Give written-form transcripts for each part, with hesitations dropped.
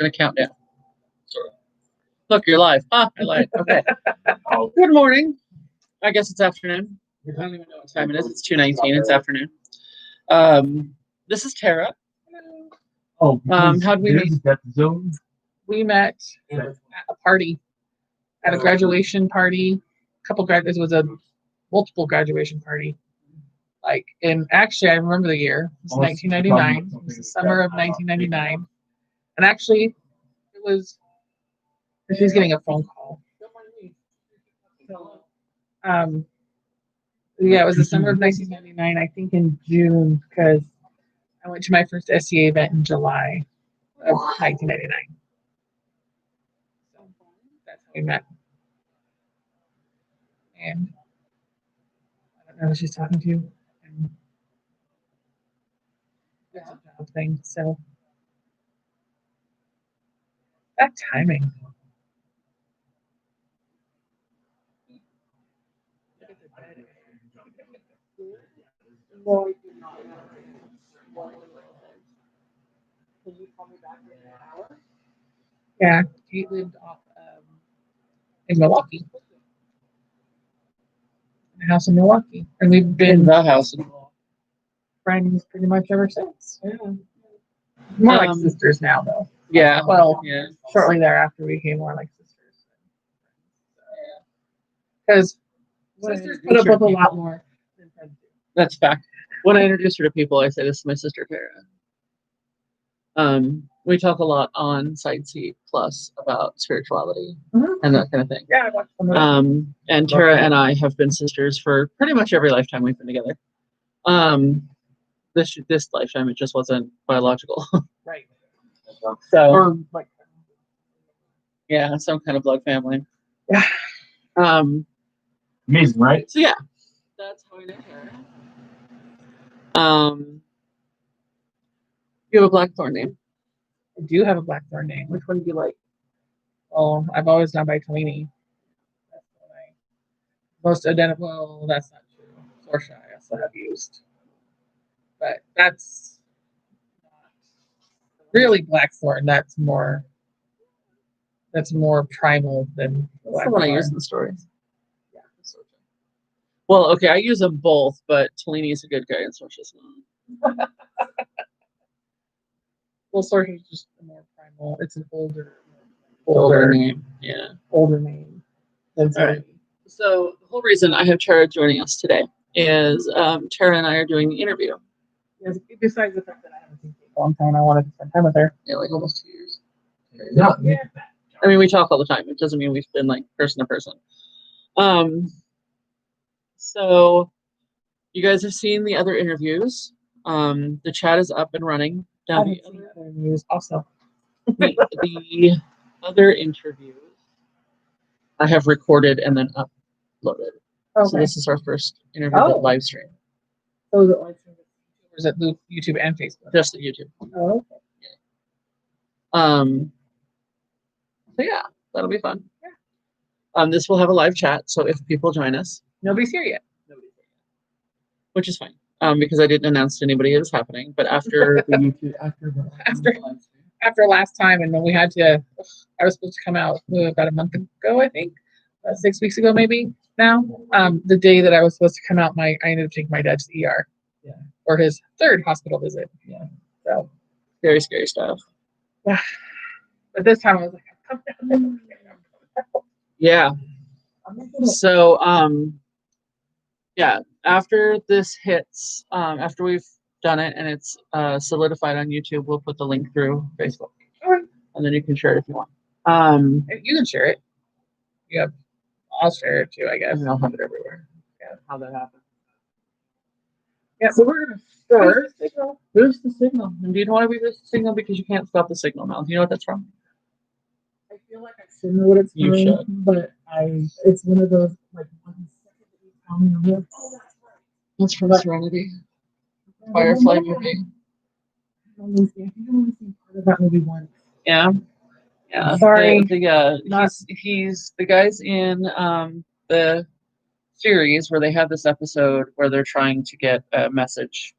going to count down. Look, you're live. I lied. Okay. Good morning. I guess it's afternoon. I don't even know what time it is. It's 2:19. It's afternoon. This is Tera. How'd we meet? We met at a party, at a graduation party. It was a multiple graduation party. Actually, I remember the year. It was 1999. It was the summer of 1999. And actually, it was. She's getting a phone call. Yeah, it was the summer of 1999. I think in June, because I went to my first SCA event in July of 1999. So that's how we met. And I don't know who she's talking to. And it's a job thing. So that timing. Can you call me back in an hour? Yeah, Kate lived off in Milwaukee. In a house in Milwaukee. And we've been the house in Milwaukee. Friends pretty much ever since. Yeah. More like sisters now, though. Yeah. Well, yeah. Shortly thereafter, we became more like sisters. Because sisters put up with a lot more than friends do. That's fact. When I introduce her to people, I say, this is my sister, Tera. We talk a lot on Side Seat Plus about spirituality and that kind of thing. Yeah, I watched some of that. And Tera and I have been sisters for pretty much every lifetime we've been together. This lifetime, it just wasn't biological. Right. So, or like, yeah, some kind of blood family. Yeah. Amazing, right? So yeah, that's how I know Tera. You have a blackthorn name. I do have a blackthorn name. Which one do you like? Oh, I've always gone by Talini. That's what I most identical. Well, that's not true. Sorsha I also have used, but that's not really blackthorn. That's more primal than that's the one I use in the stories. Yeah. Well, okay, I use them both, but Talini is a good guy and Sorsha's not. Well, Sorsha is just more primal. It's an older name. Yeah. Older name than Talini. Right. So the whole reason I have Tera joining us today is Tera and I are doing the interview. Yes, besides the fact that I haven't seen her in a long time, I wanted to spend time with her. Yeah, like almost 2 years. Yeah. I mean, we talk all the time. It doesn't mean we've been like person to person. So you guys have seen the other interviews. The chat is up and running. Down the other interviews also. the other interviews I have recorded and then uploaded. Okay. So this is our first interview live stream. So is it live stream? Or is it YouTube and Facebook? Just the YouTube. Oh, okay. Yeah. So yeah, that'll be fun. Yeah. This will have a live chat, so if people join us. Nobody's here yet. Which is fine. Because I didn't announce to anybody it was happening. But after the YouTube, after last time, and when we had to, I was supposed to come out about a month ago, I think, 6 weeks ago, maybe now. The day that I was supposed to come out, I ended up taking my dad to the ER, or his third hospital visit. Yeah, so very scary stuff. Yeah, but this time I was like, come down. Yeah. So yeah. After this hits, after we've done it and it's solidified on YouTube, we'll put the link through Facebook. Okay. And then you can share it if you want. You can share it. Yeah, I'll share it too, I guess. And I'll have it everywhere. Yeah, how that happens. Yeah, so we're gonna start. Boost the signal. And do you want to boost the signal because you can't stop the signal now? Do you know what that's from? I feel like I should know what it's from. You should. But it's one of those like 1 second that you tell me. Oh, that's right. That's from Serenity. Firefly movie. I think I've only seen part of that movie once. Yeah. Yeah. Sorry. He's the guys in the series where they have this episode where they're trying to get a message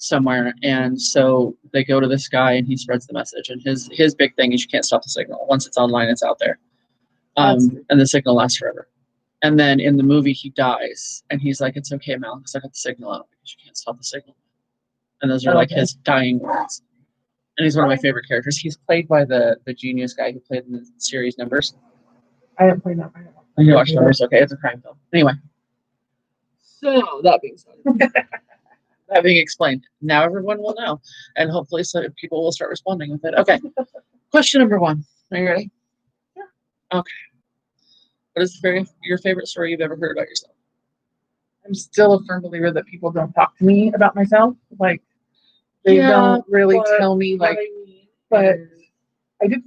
somewhere, and so they go to this guy, and he spreads the message. And his big thing is you can't stop the signal. Once it's online, it's out there, and the signal lasts forever. And then in the movie, he dies, and he's like, "It's okay, Mal, because I got the signal out because you can't stop the signal." And those are like his dying words. And he's one of my favorite characters. He's played by the genius guy who played in the series Numbers. I haven't played that. You watch Numbers? Okay, it's a crime film. Anyway, so that being said, that being explained, now everyone will know, and hopefully, so people will start responding with it. Okay, question number 1. Are you ready? Yeah. Okay. What is your favorite story you've ever heard about yourself? I'm still a firm believer that people don't talk to me about myself. Like, they don't really tell me, like, but I did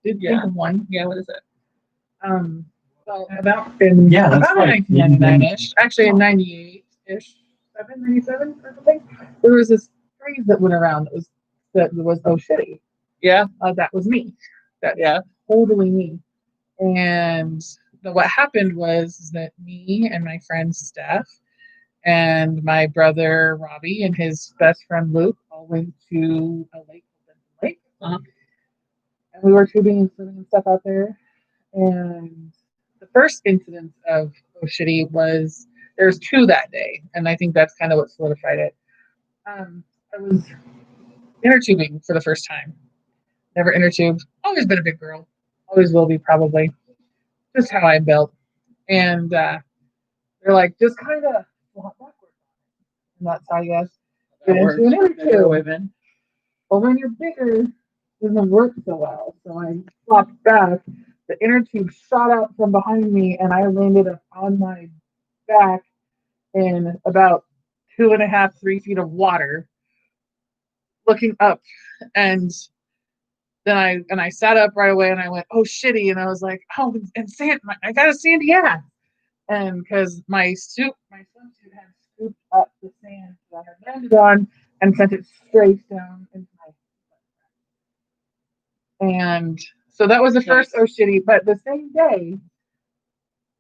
think of one. Yeah, what is it? Well, about 1999-ish, actually in 98-ish, 97 or something, there was this phrase that went around that was "oh shitty." Yeah. That was me. Totally me. And what happened was that me and my friend Steph and my brother Robbie and his best friend Luke all went to a lake. And we were tubing and swimming and stuff out there. And the first incident of "oh shitty" was, there's 2 that day, and I think that's kind of what solidified it. I was inner tubing for the first time. Never inner tubed. Always been a big girl. Always will be, probably. Just how I'm built. And they're like, just kind of flop backwards. And that's how you guys get into an inner tube. But when you're bigger, it doesn't work so well. So I flopped back. The inner tube shot out from behind me, and I landed up on my back in about 2.5, 3 feet of water, looking up. And then I sat up right away, and I went, "oh shitty," and I was like, "oh, and I got a sandy ass," and because my swimsuit had scooped up the sand that I had landed on and sent it straight down into my. And so that was the first "oh shitty." But the same day,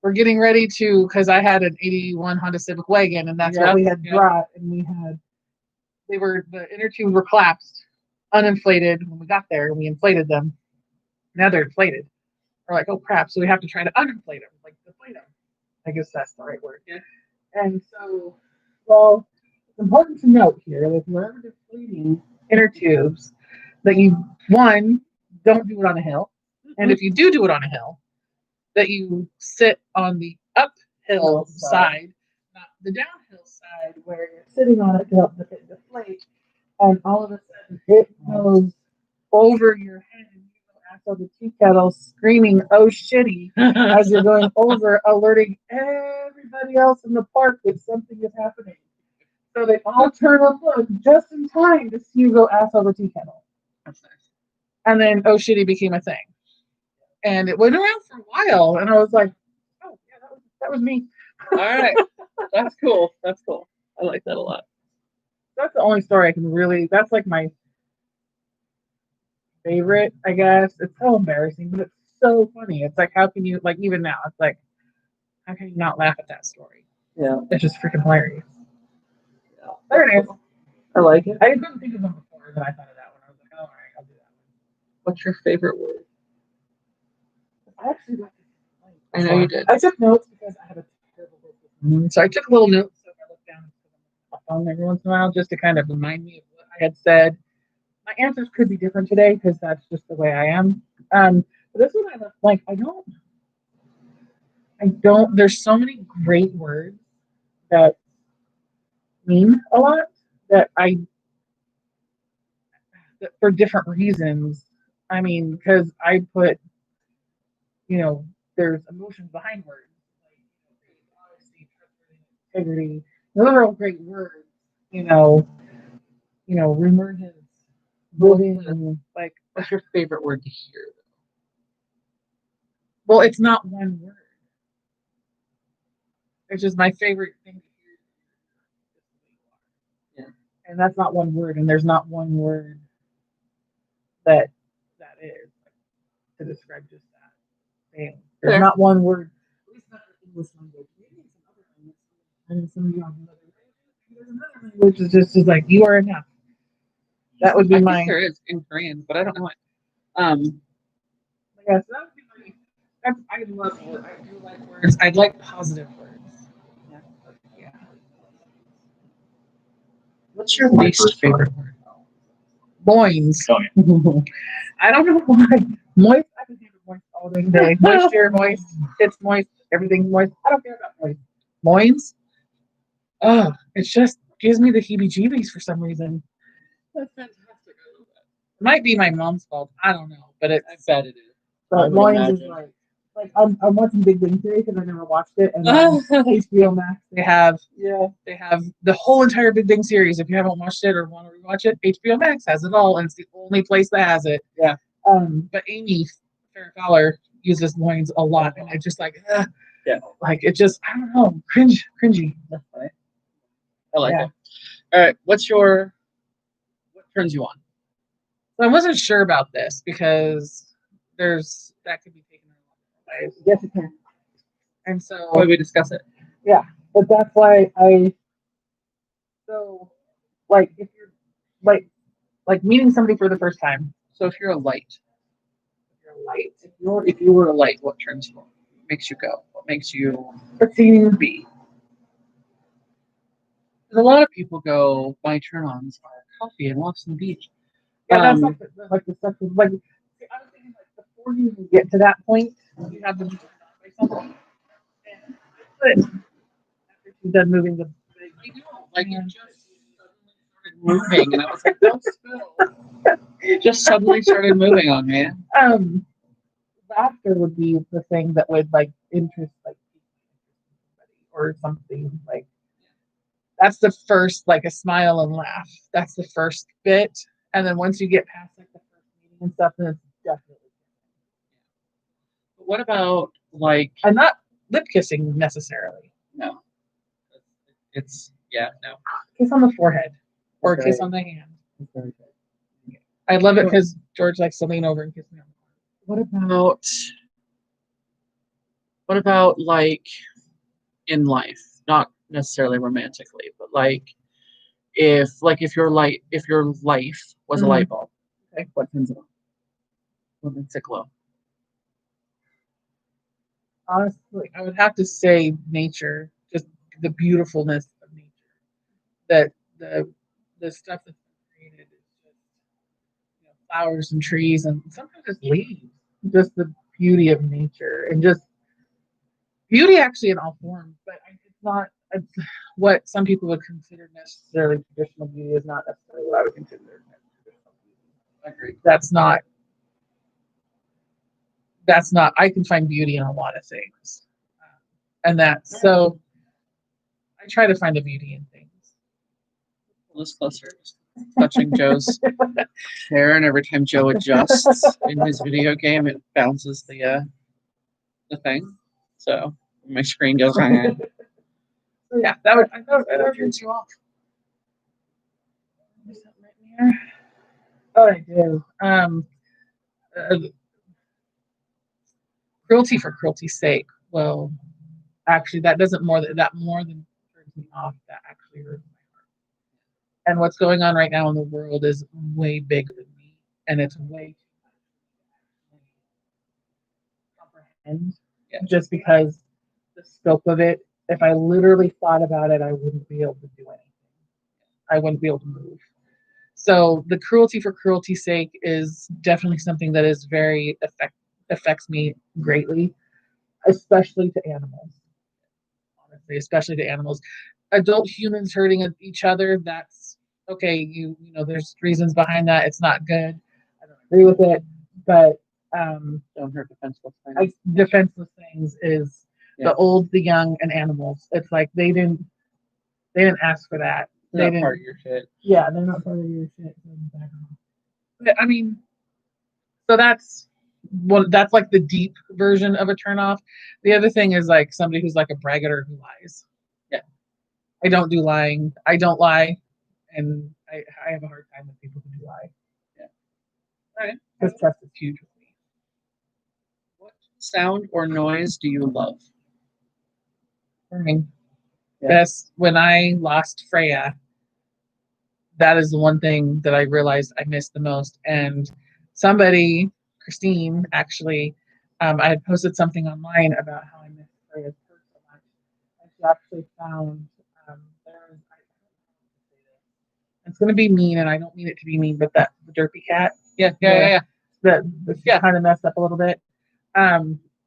we're getting ready to, because I had an 81 Honda Civic wagon, and that's what we had brought, and the inner tubes were collapsed, uninflated when we got there, and we inflated them. Now they're inflated. We're like, oh crap! So we have to try to uninflate them, like deflate them. I guess that's the right word. Yeah. And so, well, it's important to note here that if you're ever deflating inner tubes, that you, one, don't do it on a hill, and if you do it on a hill, that you sit on the uphill side, not the downhill side, where you're sitting on it to help it deflate, and all of a sudden it goes over your head, and you go ass over tea kettle screaming "oh shitty" as you're going over, alerting everybody else in the park that something is happening. So they all turn and look just in time to see you go ass over tea kettle. That's nice. And then "oh shitty" became a thing. And it went around for a while, and I was like, "Oh, yeah, that was me." All right, that's cool. That's cool. I like that a lot. That's the only story I can really. That's like my favorite, I guess. It's so embarrassing, but it's so funny. It's like, how can you, like, even now? It's like, how can you not laugh at that story? Yeah, it's just freaking hilarious. Yeah, there it is. I like it. I couldn't think of one before, then I thought of that one. I was like, oh, all right, I'll do that one. What's your favorite word? I actually got this. I know you did. I took notes because I have a terrible book. So I took little notes. So I look down my phone every once in a while just to kind of remind me of what I had said. My answers could be different today because that's just the way I am. But this one I like. I don't. There's so many great words that mean a lot that for different reasons. I mean, because I put, there's emotions behind words, like honesty, integrity. Those are all great words. Reemergence, moving. Like, what's your favorite word to hear? Well, it's not one word. It's just my favorite thing to hear. Yeah. And that's not one word, and there's not one word that is to describe just that thing. There's not one word. At least not in English language. Maybe in some other languages. And some of you have another language. Which is just like you are enough. That would be I think my. there is in Korean, but I don't know it. Yes, that would be my. I love words. I do like words. I like positive words. Yeah. What's your least favorite word? Loins. Oh, I don't know why. Moist. I can think of moist all day. Moisture, moist. It's moist. Everything's moist. I don't care about moist. Loins. Oh, it just gives me the heebie-jeebies for some reason. That's fantastic. I love that. It might be my mom's fault. I don't know, but I bet it is. I but would loins is imagine. like I'm watching Big Bang Theory because I never watched it, and on HBO Max they have the whole entire Big Bang series. If you haven't watched it or want to rewatch it, HBO Max has it all, and it's the only place that has it. Yeah. But Amy Farrah Fowler uses loins a lot, and it's just like, like it just I don't know, cringy. That's funny. I like Yeah. it. All right. What turns you on? So I wasn't sure about this because that could be taken in a lot of ways. Yes, it can. And so Why we discuss it? but that's why so like if you're like meeting somebody for the first time, So if you're a light, you're light. if you were a light, what turns you on? What makes you go? What makes you Perceiving be? Because a lot of people go, my turn-ons are coffee and walks on the beach. that's like the stuff like see, I was thinking like before you even get to that point, you have to be turned on by something. But after she's done moving the big I know, like it just suddenly started moving, and I was like, don't spill. It just suddenly started moving on me. Laughter would be the thing that would like interest like or something like that's the first like a smile and laugh. That's the first bit. And then once you get past like the first meeting and stuff, then it's definitely But what about like and not lip kissing necessarily. no? It's no. Kiss on the forehead or Okay. kiss on the hand. I love it because George likes to lean over and kiss me on the What about like in life? Not necessarily romantically, but like if your life was a light bulb, okay, what turns it on? What makes it glow? honestly, I would have to say nature, just the beautifulness of nature. That the stuff that's been created is just flowers and trees and sometimes it's leaves. Just the beauty of nature and just beauty actually in all forms, but it's not it's what some people would consider necessarily traditional beauty is not necessarily what I would consider traditional beauty. I agree. That's not I can find beauty in a lot of things. And that's so I try to find the beauty in things. Pull this closer. Just touching Joe's hair, and every time Joe adjusts in his video game, it bounces the thing. So my screen goes on. So yeah, that would I thought that turns you off. There's something right here. Oh, I do. Uh, cruelty for cruelty's sake. Well, actually, that doesn't that more than turns me off. That actually hurts my heart. And what's going on right now in the world is way bigger than me, and it's way too much to comprehend. Just because the scope of it, if I literally thought about it, I wouldn't be able to do anything. I wouldn't be able to move. So the cruelty for cruelty's sake is definitely something that is very affects me greatly, especially to animals. Honestly, especially to animals. Adult humans hurting each other, that's okay. There's reasons behind that. It's not good. I don't agree with it, but Don't hurt defenseless things. defenseless things is the old, the young, and animals. It's like they didn't ask for that. They're They not part didn't. of your shit. Yeah, they're not part of your shit. But, I mean, so that's like the deep version of a turnoff. The other thing is like somebody who's like a braggator who lies. Yeah. I don't do lying. I don't lie, and I have a hard time with people who do lie. Yeah. All right. Because trust is huge with me. What sound or noise do you love? Burning. That's when I lost Freya. That is the one thing that I realized I missed the most. And somebody, Christine, actually, I had posted something online about how I missed Freya's purse so much. And she actually found there's, it's going to be mean, and I don't mean it to be mean, but that the derpy cat, kind of messed up a little bit.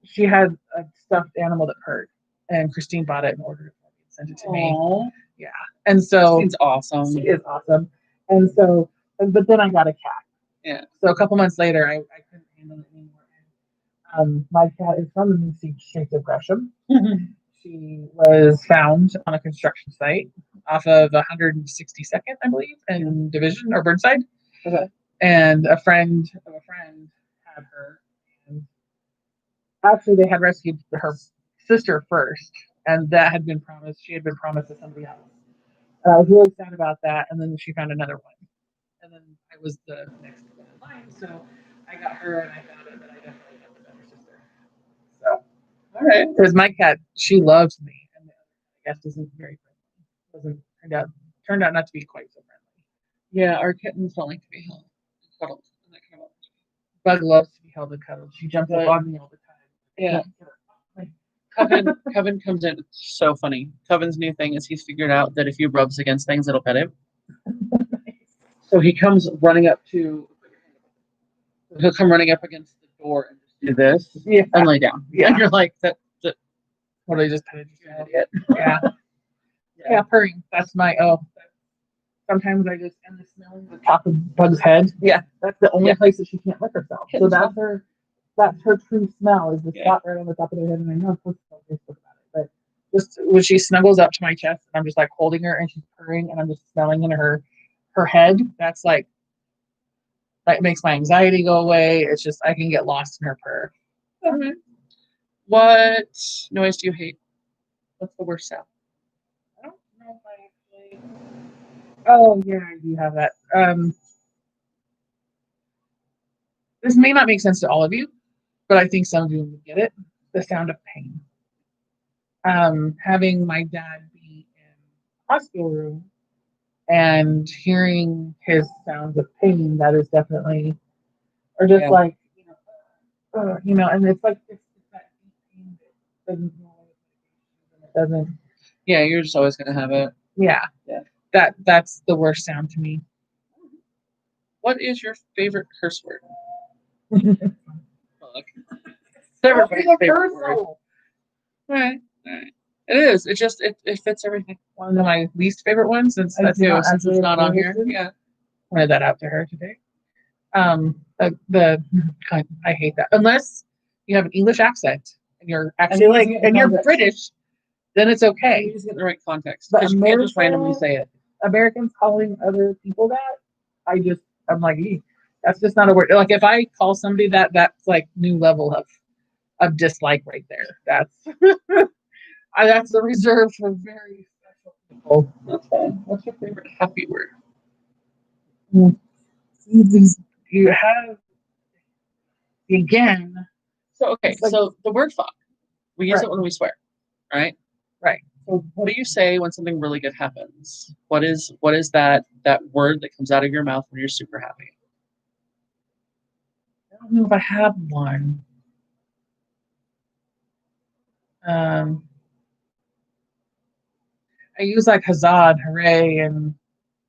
She had a stuffed animal that purred, and Christine bought it and ordered it for me and sent it to me. Yeah, and so Christine's awesome. She is awesome, and so, but then I got a cat. Yeah. So a couple months later, I couldn't handle it anymore. My cat is from the New Streets of Gresham. She was found on a construction site off of 162nd, I believe, in Division or Burnside. Okay. And a friend of a friend had her. And actually, they had rescued her sister first, and that had been promised. She had been promised to somebody else. I was really sad about that, and then she found another one. And then I was the next one in line, so I got her, and I found out that I definitely got the better sister. So. All right. Because my cat, she loves me, and I guess isn't very friendly. Turned out not to be quite so friendly. Yeah, our kittens don't like to be held and cuddled. Bug loves to be held and cuddled. She jumps up on me all the time. Yeah. Coven comes in. It's so funny. Coven's new thing is he's figured out that if he rubs against things, it'll pet him. So he comes running up to. He'll come running up against the door and just do this and lay down. Yeah. And you're like, that. What I just petted you, idiot. Yeah. Yeah, purring. That's my Sometimes I just end the smelling the top of Bug's head. Yeah. That's the only place that she can't lick herself. So that's her true smell is the spot right on the top of her head. And I know I'm supposed to tell Facebook about it, but just when she snuggles up to my chest and I'm just like holding her and she's purring and I'm just smelling in her head, that's like that makes my anxiety go away. It's just I can get lost in her purr. Okay. What noise do you hate? What's the worst sound? I don't know if I actually. Oh yeah, I do have that. This may not make sense to all of you, but I think some of you will get it. The sound of pain. Having my dad be in the hospital room and hearing his sounds of pain, that is definitely, or just like, and it's like, it's that deep pain that doesn't know it doesn't. Yeah, you're just always going to have it. Yeah. That's the worst sound to me. What is your favorite curse word? Everybody's favorite word. All right. It is. It just it fits everything. One of my least favorite ones, since it's not on here. Yeah. Pointed that out to her today. I hate that. Unless you have an English accent and you're actually you're British, then it's okay. You just get the right context. But you can't just randomly say it. Americans calling other people that, I'm like, that's just not a word. Like if I call somebody that's like new level of dislike right there. That's a reserve for very special people. Okay. What's your favorite happy word? You have again. So so the word fuck, we use it when we swear, right? Right. So what do you say when something really good happens? What is that word that comes out of your mouth when you're super happy? I don't know if I have one. I use like huzzah and hooray and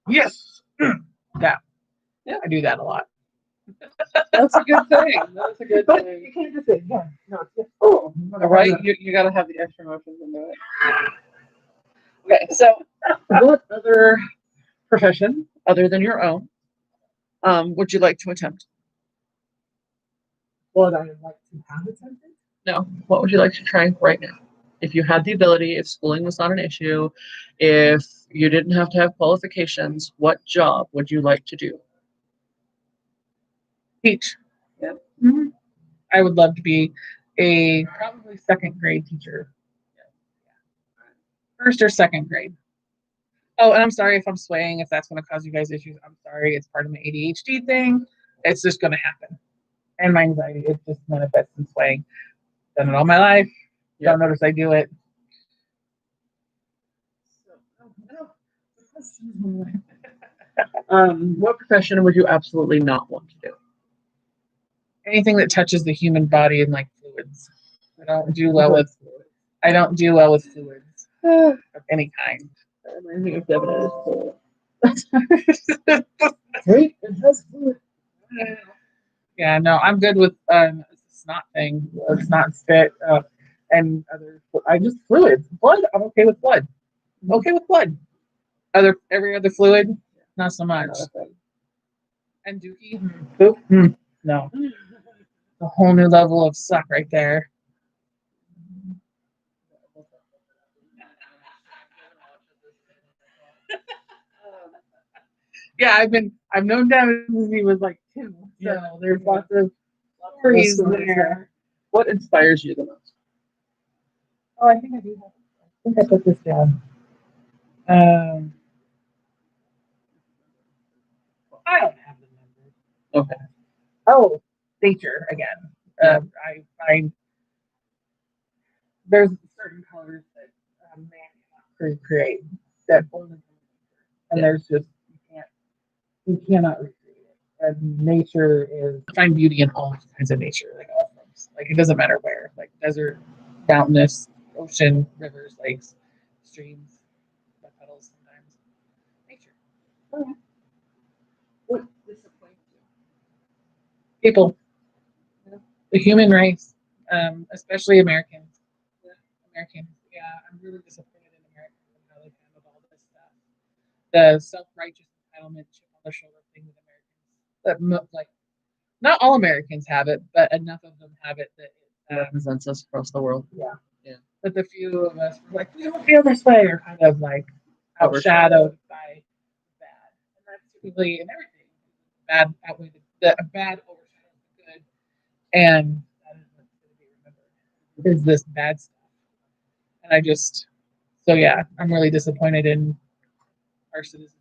yes. Yeah. I do that a lot. That's a good thing. That's a good thing. You can't just say yeah. No, it's just all right. You got to have the extra emotions into it. Okay, so what other profession other than your own would you like to attempt? What I would like to have attempted? No. What would you like to try right now? If you had the ability, if schooling was not an issue, if you didn't have to have qualifications, what job would you like to do? Teach. Yeah. Mm-hmm. I would love to be a probably second grade teacher. First or second grade. Oh, and I'm sorry if I'm swaying, if that's going to cause you guys issues. I'm sorry. It's part of my ADHD thing. It's just going to happen. And my anxiety, it just manifests in swaying. Done it all my life. Don't notice I do it. What profession would you absolutely not want to do? Anything that touches the human body and like fluids. I don't do well with fluids of any kind. That reminds me of Devin. Wait, it has fluid. Yeah, no, I'm good with snot thing, snot spit, and other. I just fluids, blood. I'm okay with blood. I'm okay with blood. Every other fluid, not so much. And dookie, poop, no. A whole new level of suck right there. Yeah, I've known Devin since he was like 2. So there's lots of stories there. What inspires you the most? Oh, I think I do have. I think I put this down. I don't have the number. Okay. Oh, nature again. I find there's certain colors that man cannot create that only nature, and there's just you cannot recreate it. And nature is I find beauty in all kinds of nature, like all forms. Like it doesn't matter where, like desert, mountainous, ocean, rivers, lakes, streams, puddles sometimes. Nature. Okay. What disappoints you? People. The human race, especially Americans. Americans, yeah, I'm really disappointed in Americans and how they handled all this stuff. The self-righteous entitlement chip on the shoulder thing with Americans. That like, not all Americans have it, but enough of them have it that It represents us across the world. Yeah. Yeah. But the few of us were like, we don't feel this way, are kind of like overshadowed by bad. And that's typically in everything. Bad outweighs the bad overshadows the good. And that is what's going to be remembered. Is this bad stuff? And so yeah, I'm really disappointed in our citizens.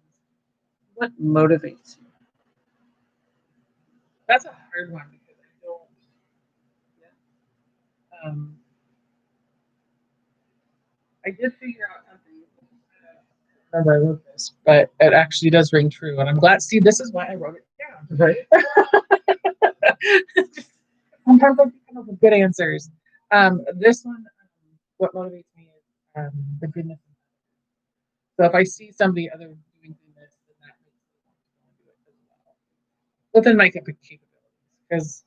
What motivates you? That's a hard one because I don't. I did figure out something. I don't remember I wrote this, but it actually does ring true, and I'm glad. See, this is why I wrote it down. Right. Sometimes I come up with good answers. This one, what motivates me is the goodness. So if I see somebody other doing goodness, then that makes me want to do it as well. Within my capabilities, because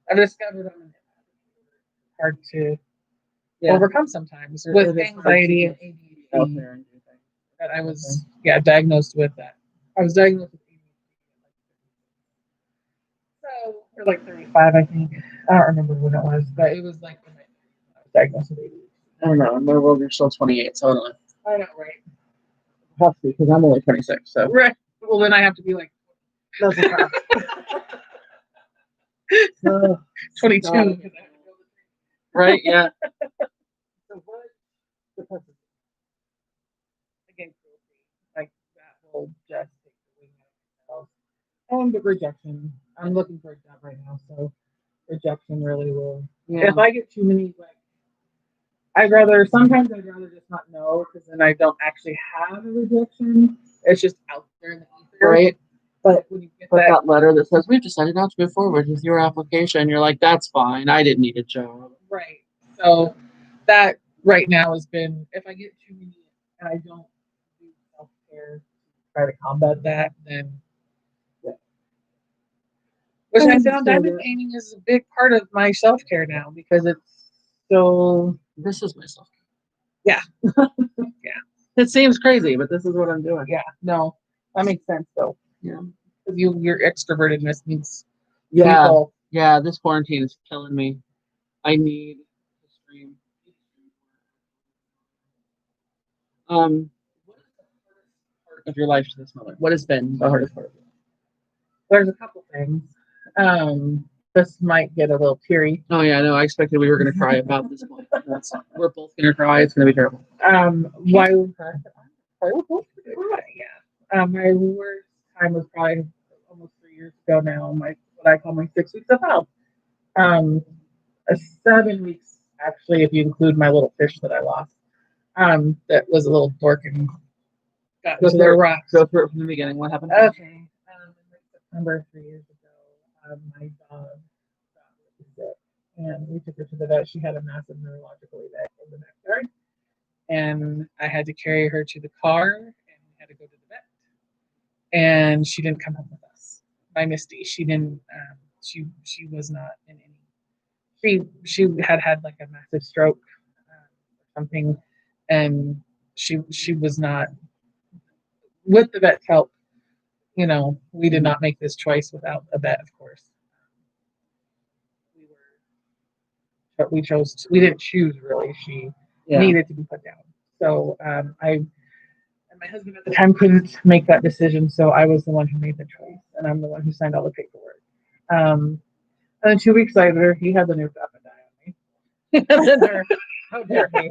I've discovered I'm hard to overcome sometimes with anxiety and ADHD. That I was diagnosed with that. I was diagnosed with ADHD. So for like 35, I think. I don't remember when it was, but it was like when I was diagnosed with ADHD. I don't know. In my world, you're still 28, so I don't know. I know, right? Have to, because I'm only 26. So right. Well, then I have to be like 22. Right? Yeah. So what? Again, like that will just take the wing out of itself. And the rejection. I'm looking for a job right now, so rejection really will. Yeah. If I get too many, like, sometimes I'd rather just not know because then I don't actually have a rejection. It's just out there in the ether. Right. But when you get that letter that says, we've decided not to move forward with your application, you're like, that's fine. I didn't need a job. Right. So that right now has been, if I get too many and I don't do self-care to try to combat that, then which I found diamond painting is a big part of my self-care now because it's so. This is my self-care. Yeah. Yeah. It seems crazy, but this is what I'm doing. Yeah. No, that makes sense though. Yeah. Your extrovertedness needs. Yeah. People. Yeah. This quarantine is killing me. I need to stream. What is the hardest part of your life to this moment? What has been the hardest part? There's a couple things. This might get a little teary. Oh yeah, no, I expected we were gonna cry about this one. We're both gonna cry. It's gonna be terrible. Why we cry? Yeah. My worst time was probably almost 3 years ago now. What I call my 6 weeks of hell. 7 weeks actually, if you include my little fish that I lost. That was a little dork and got Go into their through, rocks. go through it from the beginning. What happened? Okay. In like September 3 years ago, my dog got really sick, and we took her to the vet. She had a massive neurological event in the backyard, and I had to carry her to the car, and we had to go to the vet. And she didn't come home with us. My Misty, she didn't. She was not in any. She had like a massive stroke, or something, and she was not with the vet's help. You know, we did not make this choice without a vet, of course. We were, but we chose. We didn't choose really. She needed to be put down. So and my husband at the time couldn't make that decision, so I was the one who made the choice, and I'm the one who signed all the paperwork. And then 2 weeks later, he had the nerve to up and die on me. The nerve. How dare he?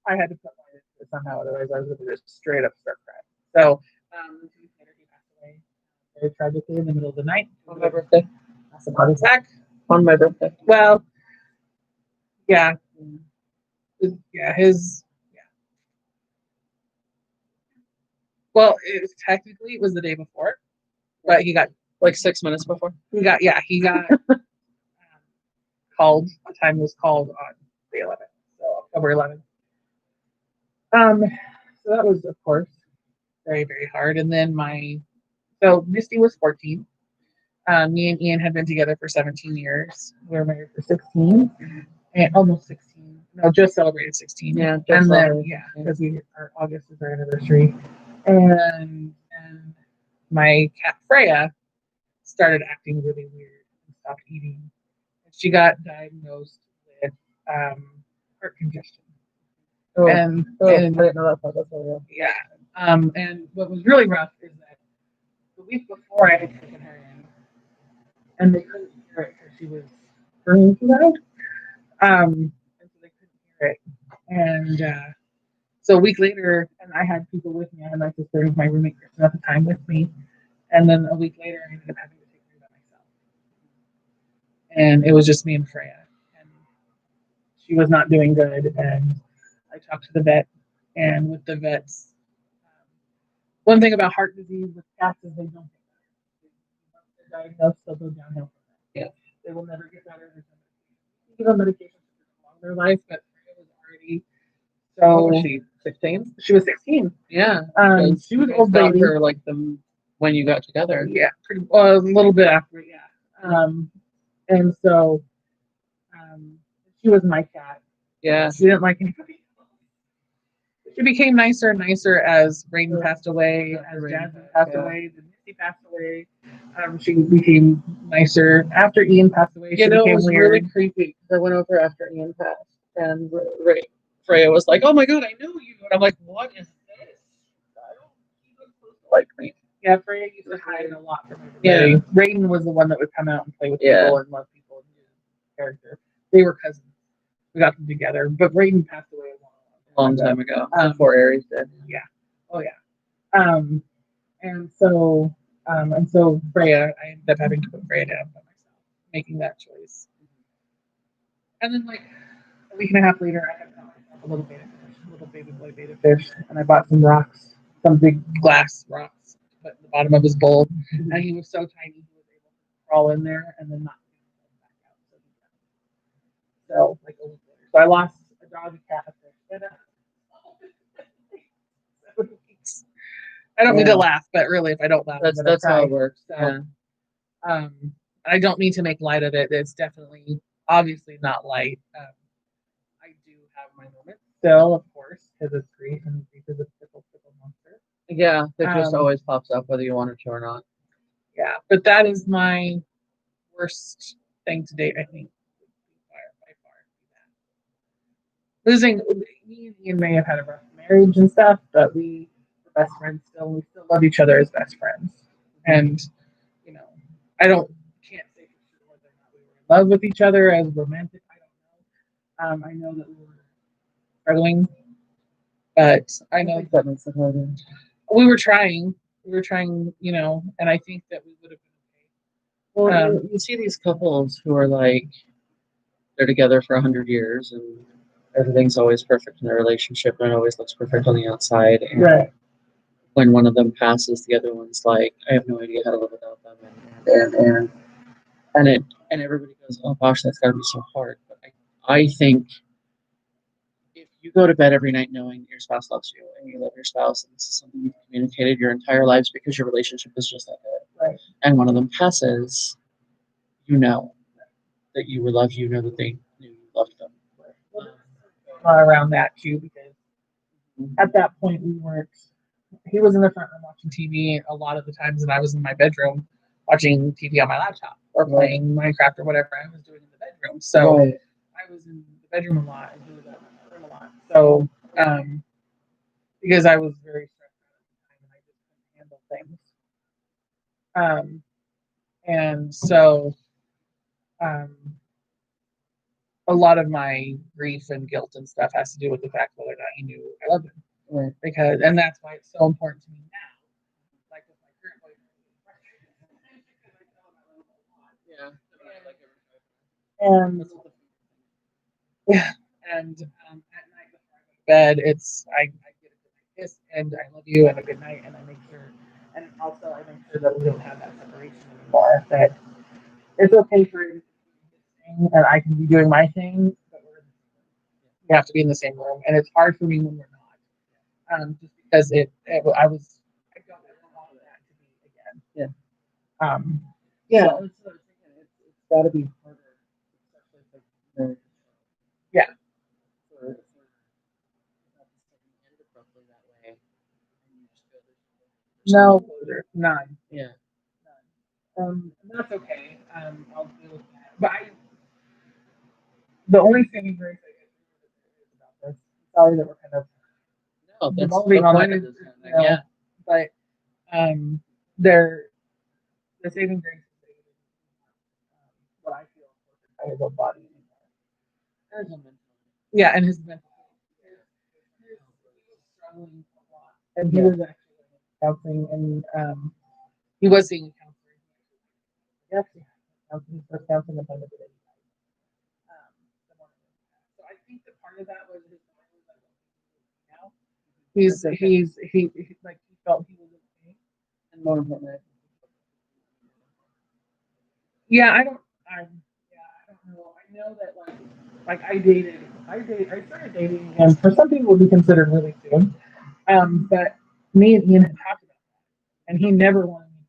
I had to put my into it somehow, otherwise I was going to just straight up start crying. So 2 weeks later, he passed away very tragically in the middle of the night On my birthday. Massive heart attack. On my birthday. Well, yeah, yeah, his. Well, it was the day before, but he got like 6 minutes before. He got called. The time was called on the 11th, so October 11th. So that was, of course, very, very hard. And then so Misty was 14. Me and Ian had been together for 17 years. We were married for 16, and almost 16. No, just celebrated 16. Yeah, and then because our August is our anniversary, and my cat Freya started acting really weird and stopped eating. And she got diagnosed with heart congestion. Oh, and I didn't know that. That's real. Yeah. And what was really rough is that the week before I had taken her in, and they couldn't hear it because she was burning too loud. And so they couldn't hear it. And so a week later, and I had people with me. I had my sister and my roommate Kristen at the time with me. And then a week later, I ended up having to take her by myself. And it was just me and Freya. And she was not doing good. And I talked to the vet. And with the vets, one thing about heart disease with cats is they don't get better. Once they're diagnosed, they'll go downhill from there. Yeah. They will never get better. Give them medication to prolong their life, but Freya was already so. What was she 16? She was 16. Yeah. She was old baby. Her like when you got together. Yeah, a little bit after. Yeah. And so she was my cat. Yeah. She didn't like anybody. She became nicer and nicer as Raiden passed away, as Jasmine passed away, then Misty passed away. She became nicer. After Ian passed away, she became it was weird. really creepy. I went over after Ian passed, and Freya was like, "Oh my god, I know you!" And I'm like, "What is this? I don't even like me." Yeah, Freya used to hide a lot from everybody. Yeah. Raiden was the one that would come out and play with people and love people and do character. They were cousins. We got them together, but Raiden passed away a long time ago. Before Aries did. Yeah. Oh yeah. And so Freya, I ended up having to put Freya down by myself, making that choice. And then like a week and a half later, I had got myself a little baby boy beta fish, and I bought some rocks, some big glass rocks, but in the bottom of his bowl, and he was so tiny he was able to crawl in there and then not back out. So like a week later, so I lost a dog, a cat, a fish, and I don't mean to laugh, but really, if I don't laugh, that's how it works. So, I don't mean to make light of it. It's definitely, obviously, not light. I do have my moments still, of course, because it's grief, and grief is a fickle monster. Yeah, it just always pops up whether you want it to or not. Yeah, but that is my worst thing to date, I think, by far. Losing, me and Ian may have had a rough marriage and stuff, but we were best friends still. We still love each other as best friends. And, you know, can't say for sure whether or not we were in love with each other as romantic. I don't know. I know that we were struggling, but I know that makes it harder. We were trying, you know, and I think that we would have been okay. Well, you see these couples who are like, they're together for 100 years and everything's always perfect in their relationship and it always looks perfect on the outside. And right. when one of them passes, the other one's like, I have no idea how to live without them, and everybody goes, oh gosh, that's got to be so hard. But I think if you go to bed every night knowing your spouse loves you and you love your spouse, and this is something you've communicated your entire lives because your relationship is just that good, Right. and one of them passes, you know that you were loved, you know that they knew you loved them. Around that too, because at that point we weren't. He was in the front room watching TV a lot of the times, and I was in my bedroom watching TV on my laptop or playing Minecraft or whatever I was doing in the bedroom. So I was in the bedroom a lot and he was out in the room a lot. So because I was very stressed out at the time and I just couldn't handle things. And so um, a lot of my grief and guilt and stuff has to do with the fact whether or not he knew I loved him. Right. Because, and that's why it's so important to me now. Like with my current boyfriend. Yeah. And yeah, and at night before I go to bed, I get a good night kiss and I love you and a good night, and I make sure, and also I make sure that we don't have that separation anymore. That it's okay for him to do his thing and I can be doing my thing, but we have to be in the same room, and it's hard for me when we're not, just because I don't ever want that to be again. Yeah. So, it's got to be harder, especially if it's marriage. Yeah. No, none. Yeah. That's okay. I'll deal with that. But the only saving grace I get about this. Sorry that we're kind of revolving on that. Yeah. But um, there, the saving grace is what I feel is his body. Yeah, and his mental. He was struggling a lot, and he was actually counseling, and he was seeing a counselor. He actually had counseling, first counseling appointment today. So I think that part of that was his now. He like he felt he was okay, and more importantly, yeah, I don't know. I know that like I started dating him. For some people, would be considered really soon. But me and Ian had talked about that, and he never wanted me.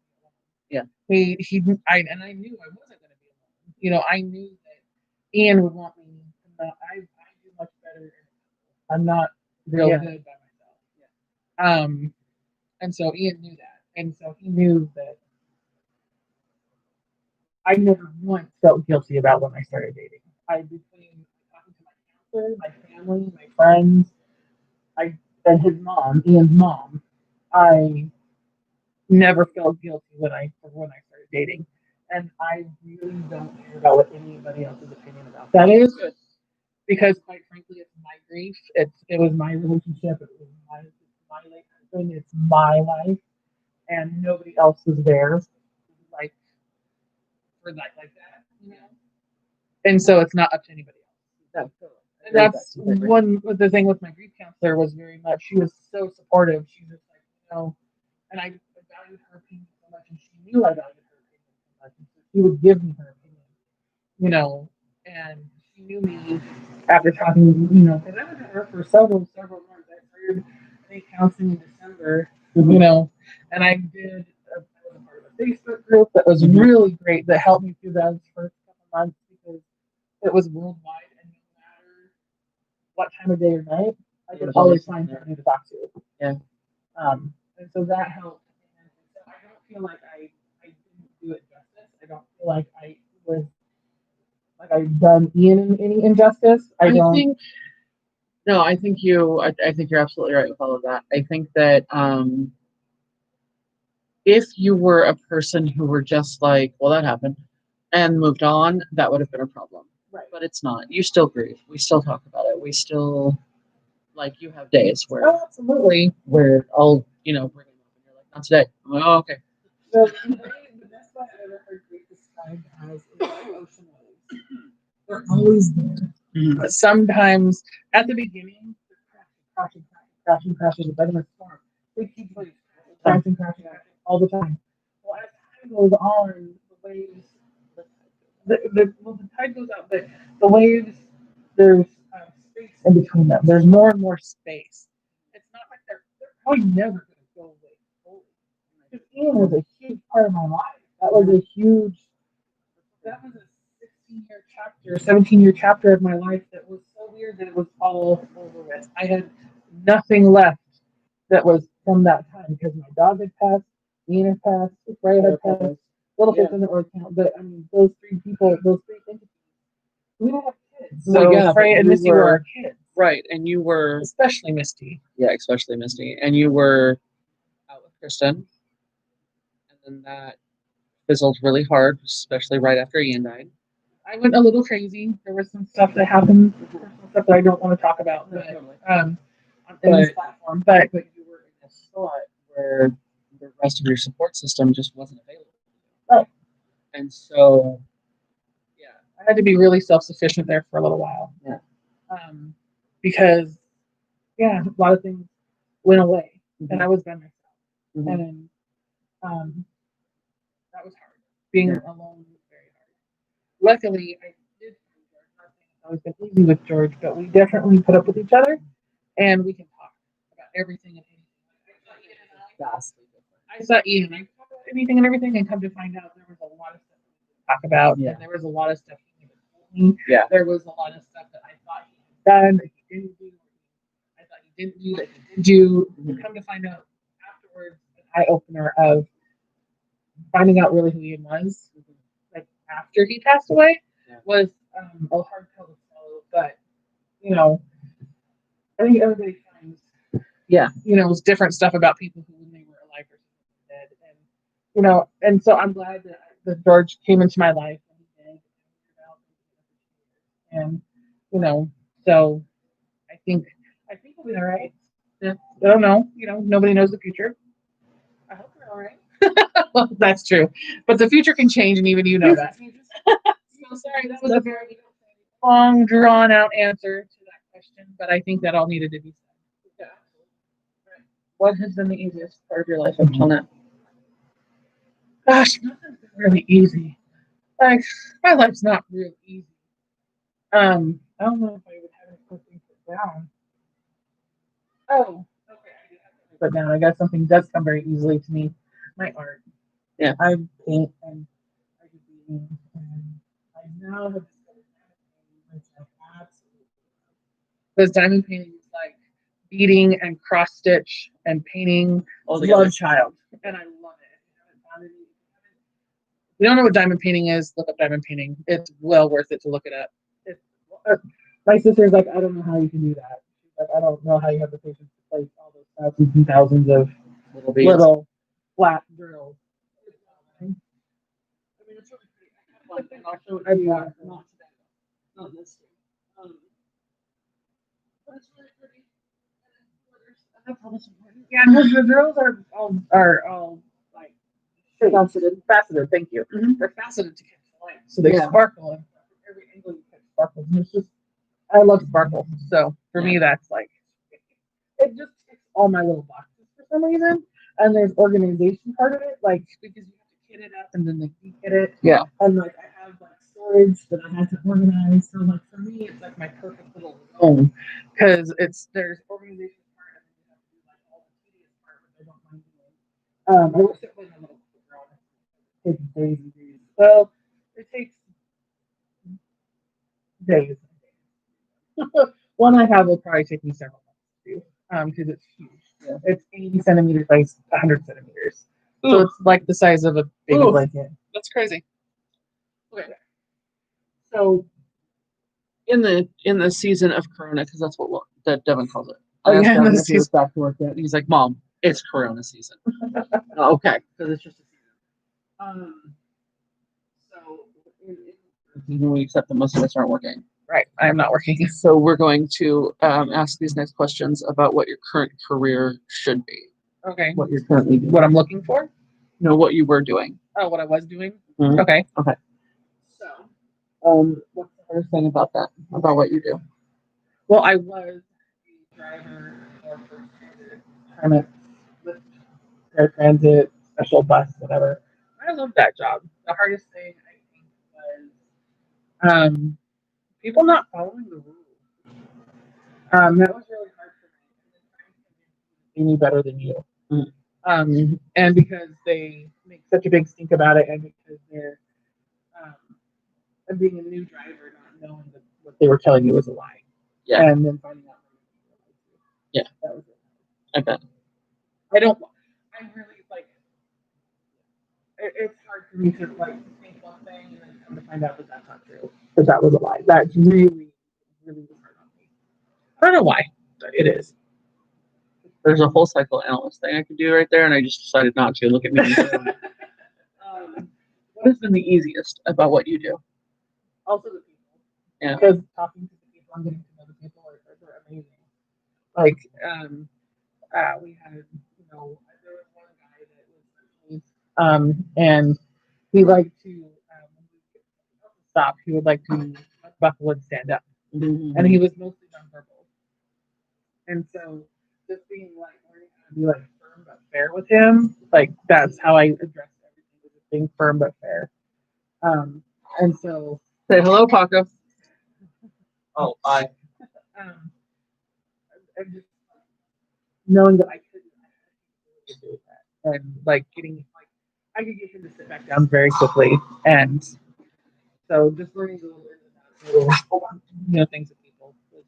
Yeah. I knew I wasn't going to be alone. You know, I knew that Ian would want me. I do much better. I'm not real good by myself. And so Ian knew that, and so he knew that I never once felt guilty about when I started dating. Between talking to my counselor, my family, my friends, and his mom, Ian's mom, I never felt guilty when I started dating, and I really don't care about what anybody else's opinion about that is, because quite frankly, it's my grief. It was my relationship. It was my late husband. It's my life, and nobody else was there, like for that like that, you know. And so it's not up to anybody else. And that's one the thing with my grief counselor was very much. She was so supportive. She was like, and I valued her opinion so much, and she knew I valued her opinion so much, and so she would give me her opinion, and she knew me after talking, because I went to her for several months. I started counseling in December, and I did. I was a part of a Facebook group that was really great that helped me through those first couple months because it was worldwide, and no matter what time of day or night, I could always find somebody to talk to. Yeah. And so that helped. And so I don't feel like I didn't do it justice. I don't feel like I was like I've done Ian any injustice. I think no, I think you're absolutely right with all of that. I think that if you were a person who were just like, well, that happened and moved on, that would have been a problem. Right. But it's not. You still grieve. We still talk about it. We still you have days where absolutely where I'll bring it up and you're like, not today. I'm like, oh, okay. The best way I've ever heard grief described as is like ocean waves. They're always there. Mm-hmm. But sometimes at the beginning, they're crashing, but then it's storm. They keep like crashing all the time. Well, as time goes on, the waves, the tide goes out, but the waves, there's space in between them. There's more and more space. It's not like they're probably never going to go away fully. Because Ian was a huge part of my life. That was a 16-year chapter, 17-year chapter of my life that was so weird that it was all over with. I had nothing left that was from that time because my dog had passed, Ian had passed, Freya had passed, little fish doesn't really count, but I mean, those three people, those three entities, we don't have kids. So well, yeah, Freya and Misty were our kids. Right, and you were... Especially Misty. Yeah, especially Misty. And you were out with Kristen, and then that fizzled really hard, especially right after Ian died. I went a little crazy. There was some stuff that happened, personal stuff that I don't want to talk about, but on this platform. But you were in a spot where the rest of your support system just wasn't available. Right. And so, yeah, I had to be really self-sufficient there for a little while. Yeah. Because, yeah, a lot of things went away, and I was by myself, and that was hard. Being alone was very hard. Luckily, I did find George. Not saying it's always been easy with George, but we definitely put up with each other, and we can talk about everything and anything. I saw Ian and I talk about anything and everything, and come to find out there was a lot of stuff to talk about. Yeah. And there was a lot of stuff he never told me. Yeah. There was a lot of stuff that I thought he had done that he didn't do. I thought he didn't do that he did do. Come to find out afterwards, an eye opener of finding out really who Ian was, like after he passed away, was a hard pill to swallow. But you know, I think everybody finds it's different stuff about people who when they were alive or dead, and you know, and so I'm glad that George came into my life and he did, and you know, so I think we'll be all right. Yeah. I don't know, nobody knows the future. I hope we're all right. Well, that's true, but the future can change, and even you know that. So sorry, that was a very long, drawn-out answer to that question, but I think that all needed to be said. Yeah. What has been the easiest part of your life until now? Gosh, nothing's been really easy. Like, my life's not real easy. I don't know if I would have anything put down. Oh, okay. I do have something put down. I guess something does come very easily to me. My art. Yeah. I paint and I do reading, and I now have discovered diamond painting, which I absolutely love. Because diamond painting is like beading and cross stitch and painting love child, and I love it. If you don't know what diamond painting is, look up diamond painting. It's well worth it to look it up. My sister's like, I don't know how you can do that. She's like, I don't know how you have the patience to place all those thousands and thousands of little flat drills. I mean, it's really pretty. I'll show it to you. Not this one. But it's really pretty. That's all that's important. Yeah, the drills are all like faceted. Thank you. Mm-hmm. They're faceted to catch the light, so they sparkle, and from every angle you catch sparkles. And it's just, I love sparkle. So for me, that's like, it just ticks all my little boxes for some reason. And there's organization part of it, like because you have to kit it up and then you kit it. Yeah. And like I have like storage that I have to organize. So like for me, it's like my perfect little zone because there's organization part and then you have to do like all the tedious part, which I don't mind doing. I wish it was a little quicker. It takes days and days. Well, it takes days. One I have will probably take me several months to do because it's huge. Yeah. It's 80 centimeters by 100 centimeters. Ooh. So it's like the size of a baby blanket. That's crazy. Okay. So in the season of Corona, because that's what that Devin calls it. Oh yeah, in the season. Back to work yet. He's like, Mom, it's Corona season. Okay, because it's just a season. So we accept that most of us aren't working. Right, I am not working. So we're going to ask these next questions about what your current career should be. Okay. What you're currently doing. What I'm looking for? No, what you were doing. Oh, what I was doing? Mm-hmm. Okay. Okay. So, what's the hardest thing about that? About what you do? Well, I was a driver for permits air transit, special bus, whatever. I love that job. The hardest thing I think was people not following the rules. That was really hard for me. They knew better than you. And because they make such a big stink about it, and because they're and being a new driver, not knowing that what they were telling you was a lie, and then finding out. That was it. I bet. I don't. I really like. It's hard for me to like think one thing and then come to find out that that's not true. That was a lie. That's really, really hard on me. I don't know why, but it is. There's a whole cycle analyst thing I could do right there, and I just decided not to. Look at me. What has been the easiest about what you do? Also the people. Yeah. Because talking to the people and getting to know the people are amazing. Like, we had, there was one guy that was, and he liked to, stop. He would like to buckle and stand up. Mm-hmm. And he was mostly nonverbal. And so just being like, learning how to be like firm but fair with him, like that's how I addressed everything, was just being firm but fair. And so say hello, Paco. Oh, hi. And just knowing that I could do that, and like getting like I could get him to sit back down very quickly, and so just learning little things with people was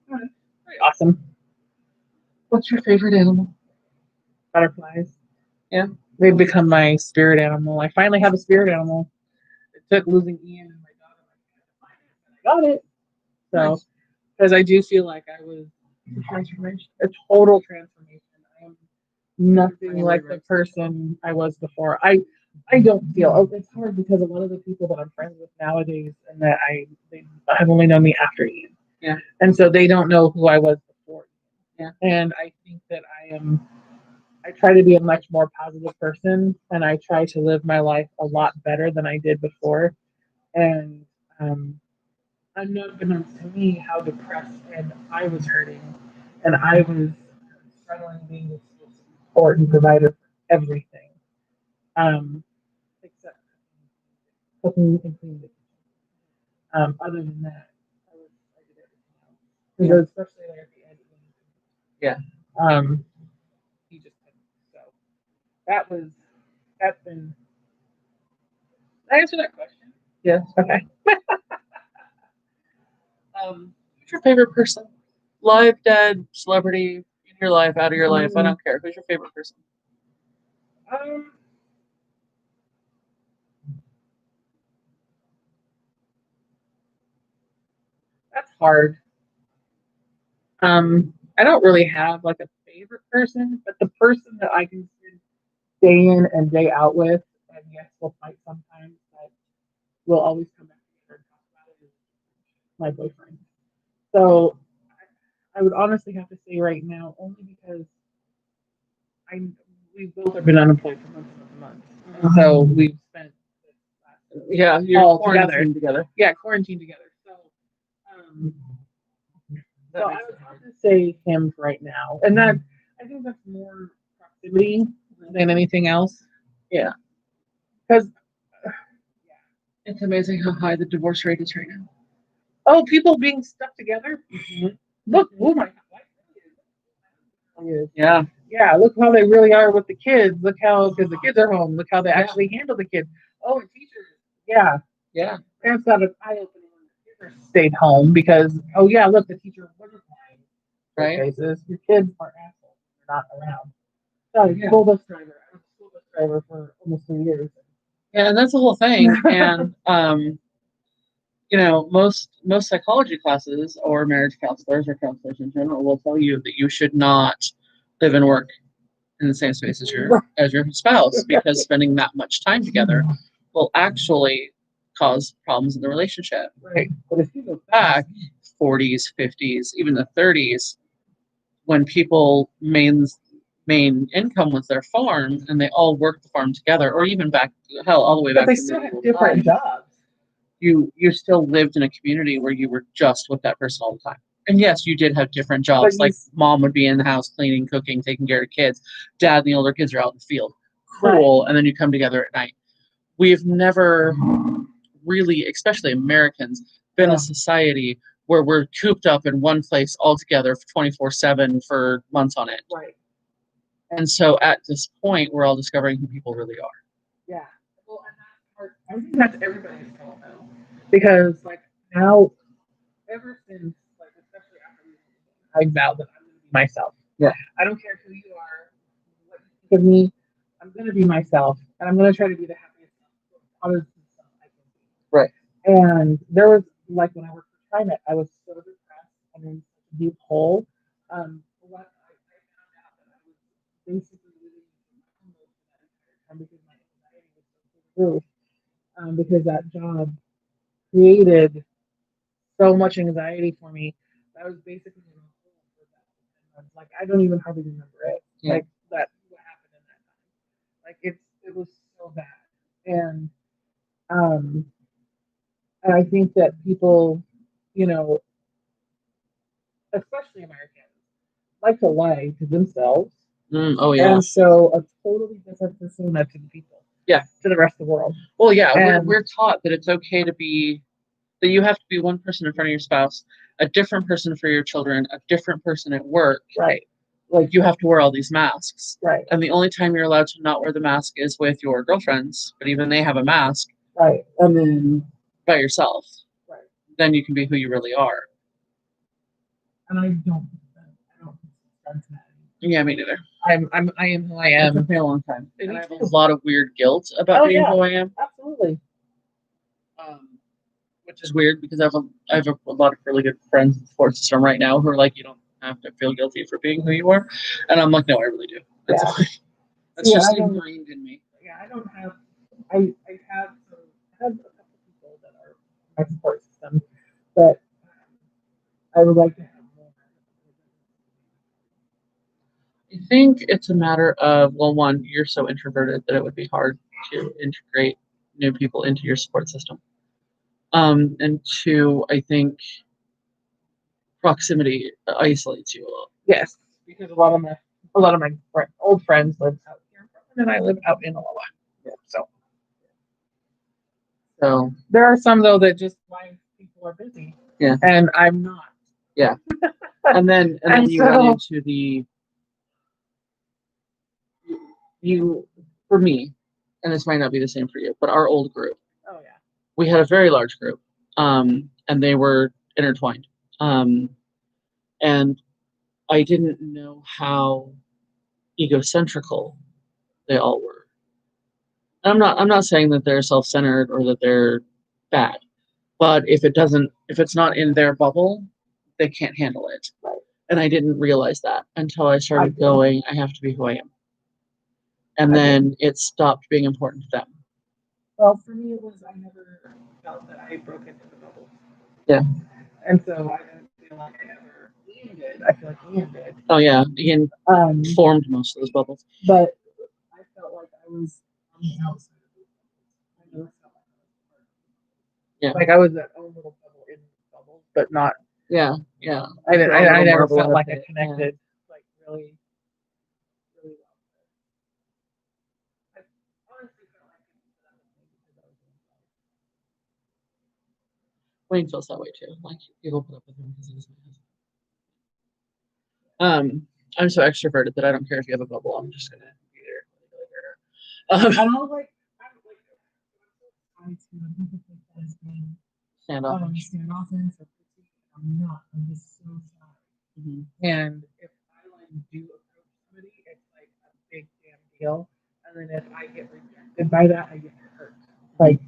really very awesome. What's your favorite animal? Butterflies. Yeah, they've become my spirit animal. I finally have a spirit animal. It took losing Ian and my daughter. I got it. So, because I do feel like I was a total transformation. I am nothing like the person I was before. I don't feel it's hard because a lot of the people that I'm friends with nowadays and that they have only known me after Ian. Yeah. And so they don't know who I was before. Yeah. And I think that I try to be a much more positive person, and I try to live my life a lot better than I did before. And unbeknownst to me, how depressed and I was hurting, and I was struggling being the support and provider for everything, except cooking and cleaning the kitchen. Other than that, I did everything else. Yeah. Especially there at the end. Yeah. He just couldn't. So that's been. Did I answer that question? Yes. Okay. Who's your favorite person? Live, dead, celebrity, in your life, out of your life. I don't care. Who's your favorite person? That's hard. I don't really have like a favorite person, but the person that I can spend day in and day out with, and yes, we'll fight sometimes, but we'll always come back together and talk about it, is my boyfriend. So I would honestly have to say right now, only because we both have been unemployed for months and months. And so we've spent you're all together. Yeah, quarantined together. So I would have to say him right now, and that I think that's more proximity than anything else. Yeah, because it's amazing how high the divorce rate is right now. Oh, people being stuck together. Mm-hmm. Look, oh my God. Yeah. Yeah, look how they really are with the kids. Look how, because the kids are home. Look how they actually handle the kids. Oh, and teachers. Yeah. Yeah. Parents got an eye opening when the teachers stayed home because, oh, yeah, look, the teacher wasn't lying. Right. Cases. Your kids are assholes. They're not around. So, school bus driver. I was a school bus driver for almost 3 years. Yeah, and that's the whole thing. And, most psychology classes or marriage counselors or counselors in general will tell you that you should not live and work in the same space as your spouse, because spending that much time together will actually cause problems in the relationship. Right. But if you go back 40s, 50s, even the 30s, when people main income was their farm and they all worked the farm together, or even back all the way back. But they still had different jobs. You still lived in a community where you were just with that person all the time. And yes, you did have different jobs. But Like mom would be in the house cleaning, cooking, taking care of kids. Dad and the older kids are out in the field. Cool. And then you come together at night. We've never really, especially Americans, been a society where we're cooped up in one place all together 24/7 for months on end. Right. And so at this point, we're all discovering who people really are. Yeah. Well, and that part, I think that's everybody's fault now. Because, like, now, ever since, like, especially after I vowed that I'm going to be myself. Yeah. I don't care who you are, what you think of me. I'm going to be myself, and I'm going to try to be the happiest self I can be. Right. And there was, like, when I worked for TriMet, I was so depressed and in such a deep hole. What I found out that I was basically living in my emotion that entire time because my anxiety was so through the roof. Because that job created so much anxiety for me. I was basically in a hole for that 10 months. Like I don't even hardly remember it. Yeah. Like that what happened in that time. Like it was so bad. Um and I think that people, you know, especially Americans, like to lie to themselves Oh yeah. and show a totally different persona to the people. Yeah. To the rest of the world. Well, yeah, And we're taught that it's okay to be, that you have to be one person in front of your spouse, a different person for your children, a different person at work. right. Like you have to wear all these masks. Right. And the only time you're allowed to not wear the mask is with your girlfriends, but even they have a mask. Right. And then by yourself. Right. Then you can be who you really are. And I don't think that. Yeah, me neither. I am who I am. It took me a long time. Me And I have too. a lot of weird guilt about being who I am. Absolutely. Which is weird because I have a lot of really good friends in the support system right now who are like, you don't have to feel guilty for being who you are. And I'm like, no, I really do. It's just ingrained in me. Yeah, I don't have I have a couple people that are my support system, but I would like to have more. I think it's a matter of, well, one, you're so introverted that it would be hard to integrate new people into your support system. And two, I think proximity isolates you a lot. Yes, because a lot of my old friends live out here in Portland, and I live out in Aloha. Yeah, so there are some though that just why people are busy. Yeah, and I'm not. Yeah, and then you run into for me, and this might not be the same for you, but our old group. Oh yeah. We had a very large group, and they were intertwined. And I didn't know how egocentrical they all were. And I'm not saying that they're self-centered or that they're bad, but if it's not in their bubble, they can't handle it. Right. And I didn't realize that until I started going, I have to be who I am. And then it stopped being important to them. Well, for me, it was I never felt that I broke into the bubble. Yeah. And so I didn't feel like I ever. Ian did. I feel like Ian did. Oh yeah, Ian formed most of those bubbles. But I felt like I was on the outside of those bubbles. I never felt like I was part of them. Yeah. Like I was that own little bubble in bubbles, but not. Yeah. I never felt like I connected like really well. I honestly felt like Wayne feels that way too. Like people put up with him because he's my husband. I'm so extroverted that I don't care if you have a bubble. I'm just gonna be there. I don't like. Standoffish. I'm not. I'm just so shy. Mm-hmm. And if I like do approach somebody, it's like a big damn deal. And then if I get rejected by that, I get hurt. Like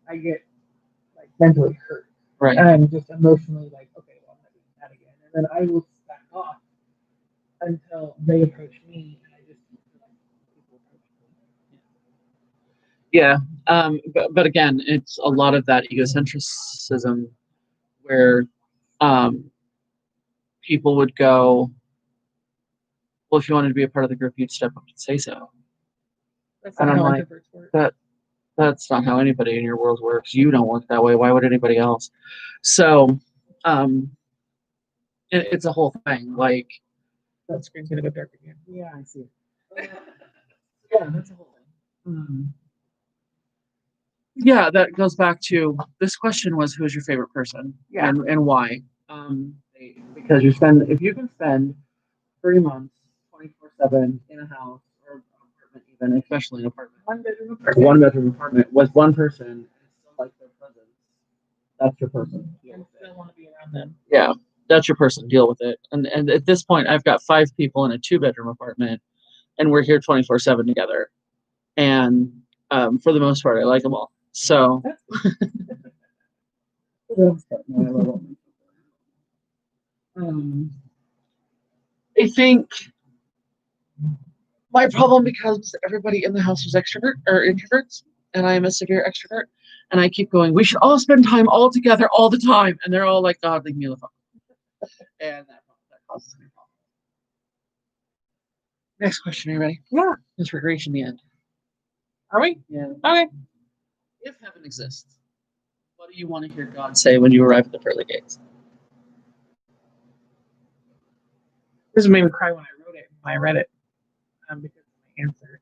I get like mentally hurt. Right. And I'm just emotionally like, okay, well, I'm not doing that again. And then I will back off until they approach me, and I just feel like people approach me. Yeah. But again, it's a lot of that egocentrism where people would go, well, if you wanted to be a part of the group, you'd step up and say so. That's not how introverts work. That's not how anybody in your world works. You don't work that way. Why would anybody else? So, it's a whole thing. Like, That screen's gonna go dark again. yeah, I see. Yeah, that's a whole thing. Yeah, that goes back to this question was who's your favorite person? Yeah. And why? Because if you can spend 3 months 24/7 in a house or an apartment, even especially an apartment, one bedroom apartment with one person and still like their presence, that's your person. I still want to be around them. Yeah, that's your person. Deal with it. And at this point, I've got 5 people in a 2 bedroom apartment, and we're here 24/7 together. And for the most part, I like them all. So. I think my problem, because everybody in the house was extrovert or introverts, and I am a severe extrovert, and I keep going, we should all spend time all together all the time, and they're all like, God, leave me alone. And that causes me problems. Next question, are you ready? Yeah. Is regression the end? Are we? Yeah. Okay. If heaven exists, what do you want to hear God say when you arrive at the pearly gates? This made me cry when I wrote it, when I read it, because of my answer.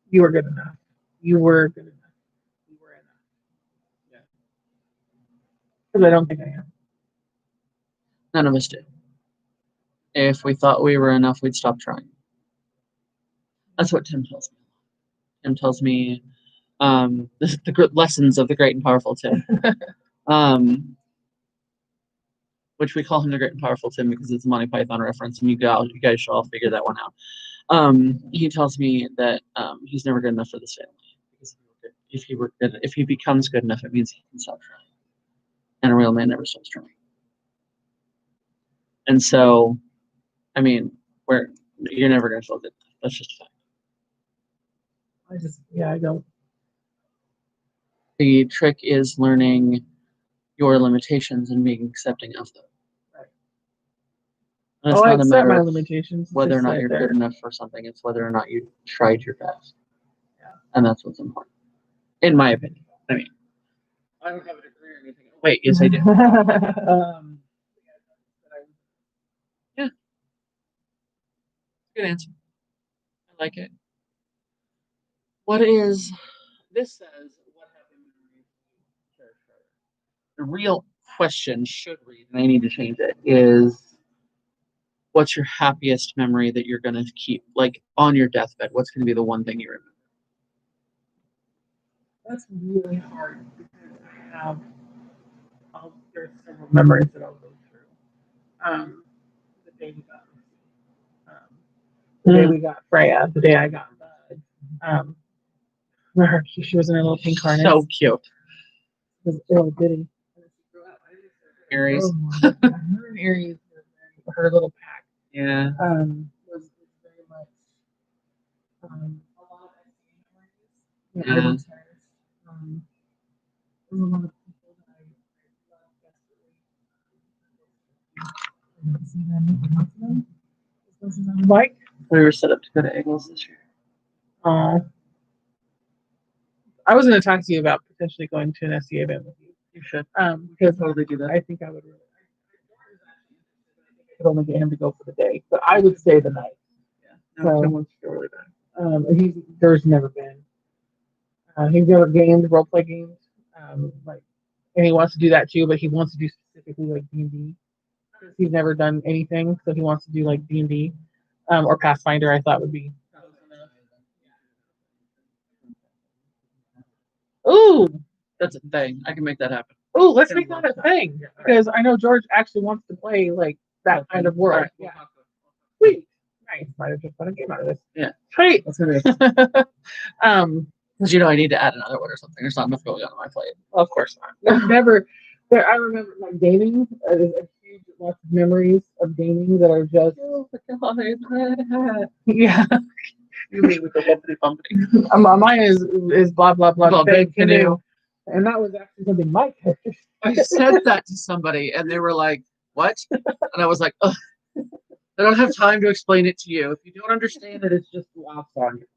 You were good enough. You were good enough. You were enough. Yeah. Because I don't think I am. None of us do. If we thought we were enough, we'd stop trying. That's what Tim tells me. Tim tells me the lessons of the great and powerful Tim. Which we call him the great and powerful Tim because it's a Monty Python reference, and you guys should all figure that one out. He tells me that he's never good enough for this family because if he becomes good enough, it means he can stop trying, and a real man never stops trying. And so, I mean, you're never going to feel good. That's just a fact. I don't. The trick is learning your limitations and being accepting of them. Right. And it's not a matter my of limitations. whether or not you're good enough for something. It's whether or not you tried your best. Yeah. And that's what's important, in my opinion. I mean, I don't have a degree or anything. Wait, yes, I do. Yeah. Good answer. I like it. This says, what happened in the real question should read, and I need to change it, is what's your happiest memory that you're going to keep, like, on your deathbed? What's going to be the one thing you remember? That's really hard because there's several memories that I'll go through. The day we got the day we got Freya, the day I got Bud. She was in her little pink harness. So cute. It was little bitty. Aries. Oh, her and Aries, her little pack. Yeah. Was very much a lot of memories. Yeah. There was a lot of people that I love desperately. See them. Like We were set up to go to Eagles this year. I was going to talk to you about potentially going to an SCA event with you. You should. Because totally do that. I think I would really. I could only get him to go for the day, but I would stay the night. Yeah. No, Tim wants to go really bad. There's never been. He's never gamed role play games, and he wants to do that too. But he wants to do specifically like D&D. He's never done anything, so he wants to do like D&D or Pathfinder. I thought would be. Ooh, that's a thing. I can make that happen. Ooh, let's make that a thing because I know George actually wants to play like that kind of world. Right. Yeah. Sweet. Nice. Might have just put a game out of this. Yeah. Sweet. Because I need to add another one or something. There's not enough going on my plate. Well, of course not. I remember like gaming. There's a huge lots of memories of gaming that are just. Oh my God. Yeah. You mean with the bumpity bumpity? Mine is blah blah blah. Big canoe. And that was actually something Mike had. I said that to somebody, and they were like, "What?" And I was like, "Ugh, I don't have time to explain it to you. If you don't understand it, it's just laughs on you."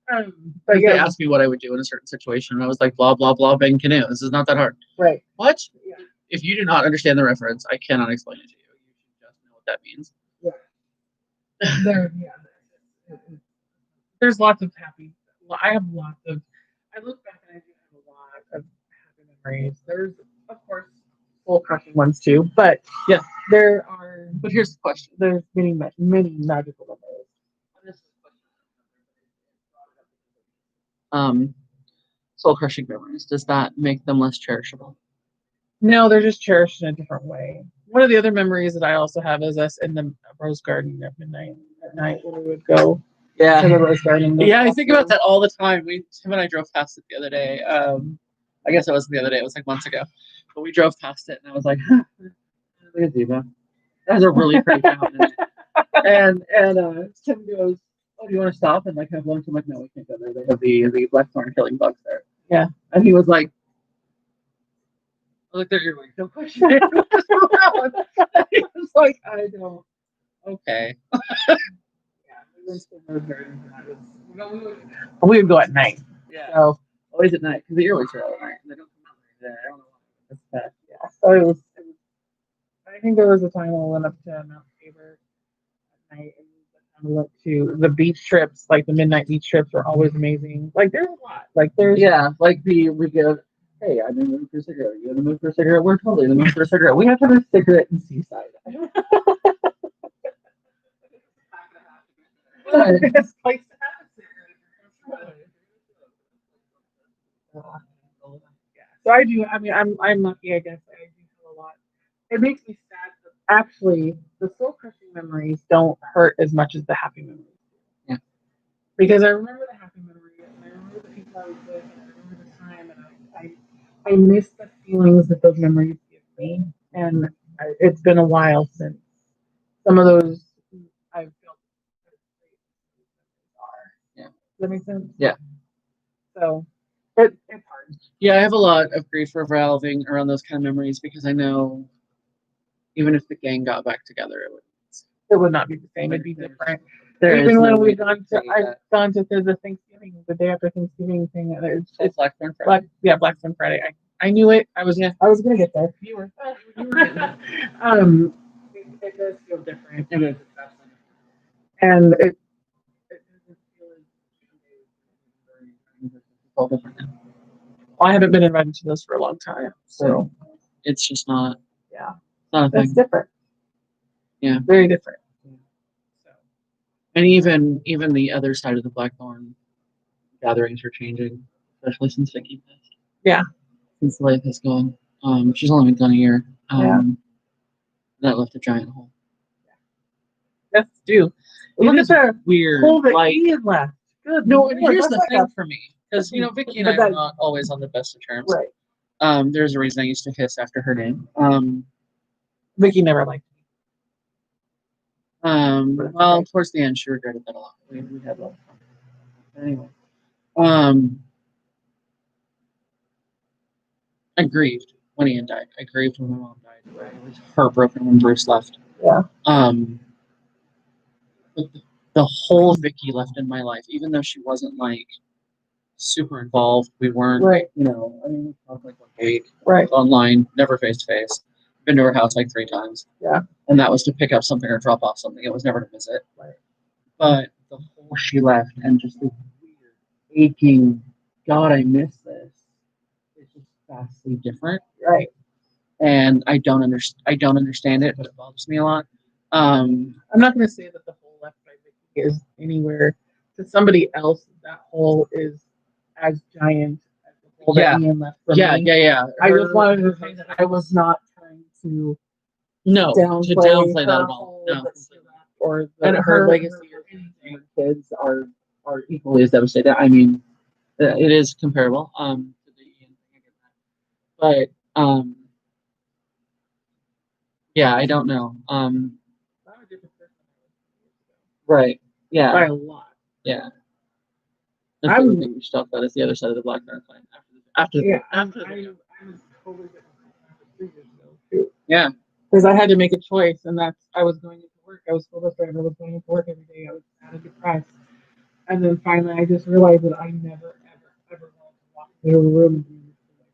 But They yeah, asked me what I would do in a certain situation, and I was like, blah blah blah, bang canoe. This is not that hard. right. What? Yeah. If you do not understand the reference, I cannot explain it to you. You should just know what that means. There's lots of happy. I have lots of. I look back and I do have a lot of happy memories. There's, of course, soul crushing ones too, but Yeah. there are. But here's the question. There's many magical memories. Soul crushing memories. Does that make them less cherishable? No, they're just cherished in a different way. One of the other memories that I also have is us in the rose garden at midnight at night when we would go to the rose garden. Yeah, I think about that all the time. Tim and I drove past it the other day. I guess it wasn't the other day. It was like months ago. But we drove past it, and I was like, huh, look at Ziva. That has a really pretty fountain in it. And Tim goes, oh, do you want to stop and like have lunch? I'm like, no, we can't go there. They have the blackthorn killing bugs there. Yeah. And he was like, I looked at your like, no question. He was like, I don't. Okay. We would go at night. Yeah. So always at night because the earwigs are all at night. And they don't come out there. I don't know why. That's bad. Yeah. So it was. I think there was a time when we went up to Mount Tabor at night, and we went to the beach trips. Like the midnight beach trips were always amazing. Like there's a lot. Like there's like we go. Hey, I'm in the mood for a cigarette. Are you in the mood for a cigarette? We're totally in the mood for a cigarette. We have to have a cigarette in Seaside. Best place to have a cigarette. So I do. I mean, I'm lucky. I guess I do have a lot. It makes me sad that actually the soul crushing memories don't hurt as much as the happy memories. Yeah. Because I remember the happy memories, and I remember the people I was with, and I remember the time, and I miss the feelings that those memories give me, and it's been a while since some of those I've felt are. Yeah. Does that make sense? Yeah. So it's hard. Yeah, I have a lot of grief revolving around those kind of memories because I know even if the gang got back together, It would not be the same. It'd be different. Even Even when we've gone to, I've gone to the Thanksgiving, the day after Thanksgiving thing. It's Blackthorn Friday. Blackstone Friday. I knew it. I was gonna get there. You were getting there. It does feel different. It is. And it doesn't feel All different now. well, I haven't been invited to those for a long time, so it's just not. Yeah, not a that's thing. different. Yeah, very different. So, and even the other side of the Blackthorn gatherings are changing, especially since Vicky passed. Yeah, since Life has gone. She's only been gone a year. That left a giant hole. That's due. Look at the weird hole that like he had left. Good. no, and Lord, here's that's the like thing a- for me because Vicky and But I are that- not always on the best of terms. Right. There's a reason I used to hiss after her name. Vicky never liked Well, towards the end, she regretted that a lot. We had a lot of fun. Anyway, I grieved when Ian died. I grieved when my mom died. I was heartbroken when Bruce left. Yeah. But the whole Vicky left in my life, even though she wasn't like super involved. We weren't, Right. I mean, we talked like 1 week, Right. online, never face to face. Been to her house like 3 times. Yeah. And that was to pick up something or drop off something. It was never to visit. Right. But the whole she left and just the weird, aching, God, I miss this. It's just vastly different. Right. And I don't understand it, but it bothers me a lot. I'm not going to say that the hole left by Vicky is anywhere to somebody else. That hole is as giant as the hole that Ian left for me. Yeah. I just wanted to say that I was not trying to downplay that at all. No. Or her legacy or anything. Kids are equally as devastated. I mean, it is comparable. To the Ian thing, but yeah, I don't know. Right. Yeah. By a lot. Yeah. I would think we should talk about is the other side of the Blackthorn claim after the I'm totally different. Yeah. Because I had to make a choice, and I was going into work. I was full of I was going into work every day. I was sad and depressed. And then finally, I just realized that I never, ever wanted to walk into a room and be in this way.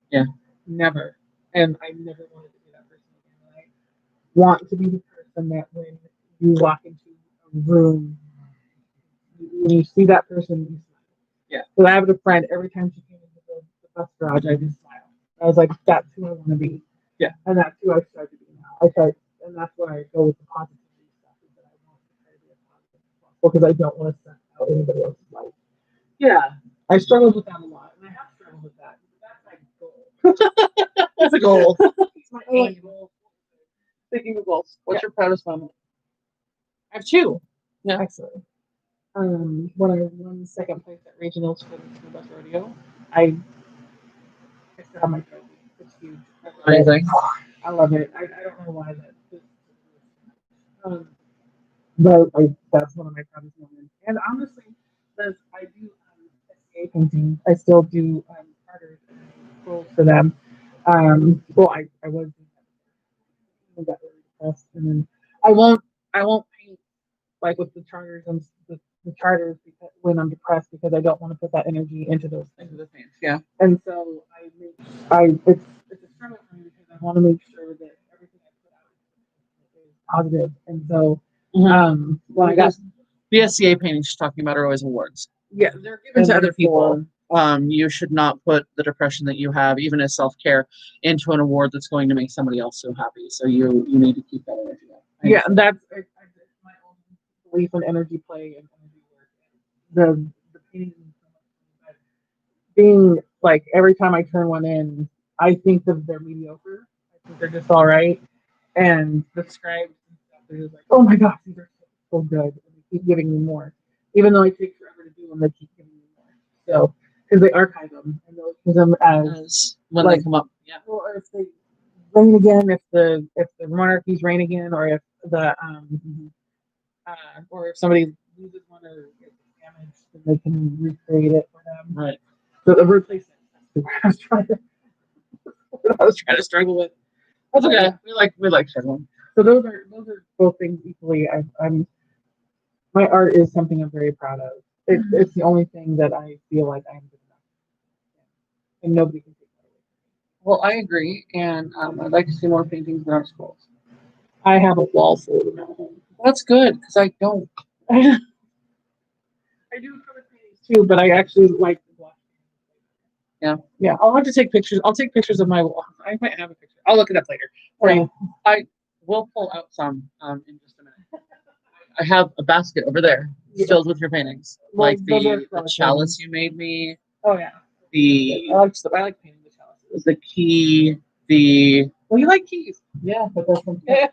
Yeah. Never. And I never wanted to be that person again. I want to be the person that when you walk into a room, when you see that person, you smile. Yeah. So I have a friend, every time she came into the bus garage, I just smile. I was like, that's who I want to be. Yeah. And that's who I start to be now. And that's where I go with the positivity stuff, is that I want to try to be as positive as possible because I don't want to suck out anybody else's life. Yeah. I struggled with that a lot, and I have struggled with that. That's my goal. That's a goal. It's my only goal. Speaking of goals, what's your proudest moment? I have two. Yeah. Actually. When I won second place at regionals for the school bus rodeo, I still have my trophy. It's huge. Amazing. I love it. I don't know why that. Um, but that's one of my proudest moments. And honestly, I do SCA painting. I still do charters and roles for them. Well, I was doing that. I got really depressed, and then I won't paint like with the charters and the charters because, when I'm depressed because I don't want to put that energy into those things. Yeah. And so it's a struggle for me because I want to make sure that everything I put out is positive. And so when I got the SCA paintings she's talking about are always awards. yeah, they're given to other people. You should not put the depression that you have, even as self-care, into an award that's going to make somebody else so happy. So you need to keep that energy up. Yeah, that's my own belief in energy play and energy work. The painting being like every time I turn one in, I think that they're mediocre. I think they're just all right. And the scribes and stuff, they're just like, oh my gosh, these are so good. And they keep giving me more. Even though I take forever to do them, they keep giving me more. So, because they archive them and they'll use them as when like, they come up. Yeah. or if they rain again, if the monarchies rain again, or if the or if somebody loses one or gets damaged, then they can recreate it for them. Right. So the replacement. That's what I was trying to struggle with. That's okay. We like struggling. So those are both things equally. I'm my art is something I'm very proud of. It's the only thing that I feel like I'm good enough, and nobody can take that away. Well, I agree, and I'd like to see more paintings in our schools. I have a wall full of them at home. That's good because I don't. I do color paintings too, but I actually like the black. Yeah. I'll have to take pictures. I'll take pictures of my wall. I might have a picture. I'll look it up later. For you. I will pull out some in just a minute. I have a basket over there filled with your paintings, Well, like the chalice you made me. Oh yeah. I like painting the chalices. The key. The Well, you like keys. yeah, but that's something. Yeah.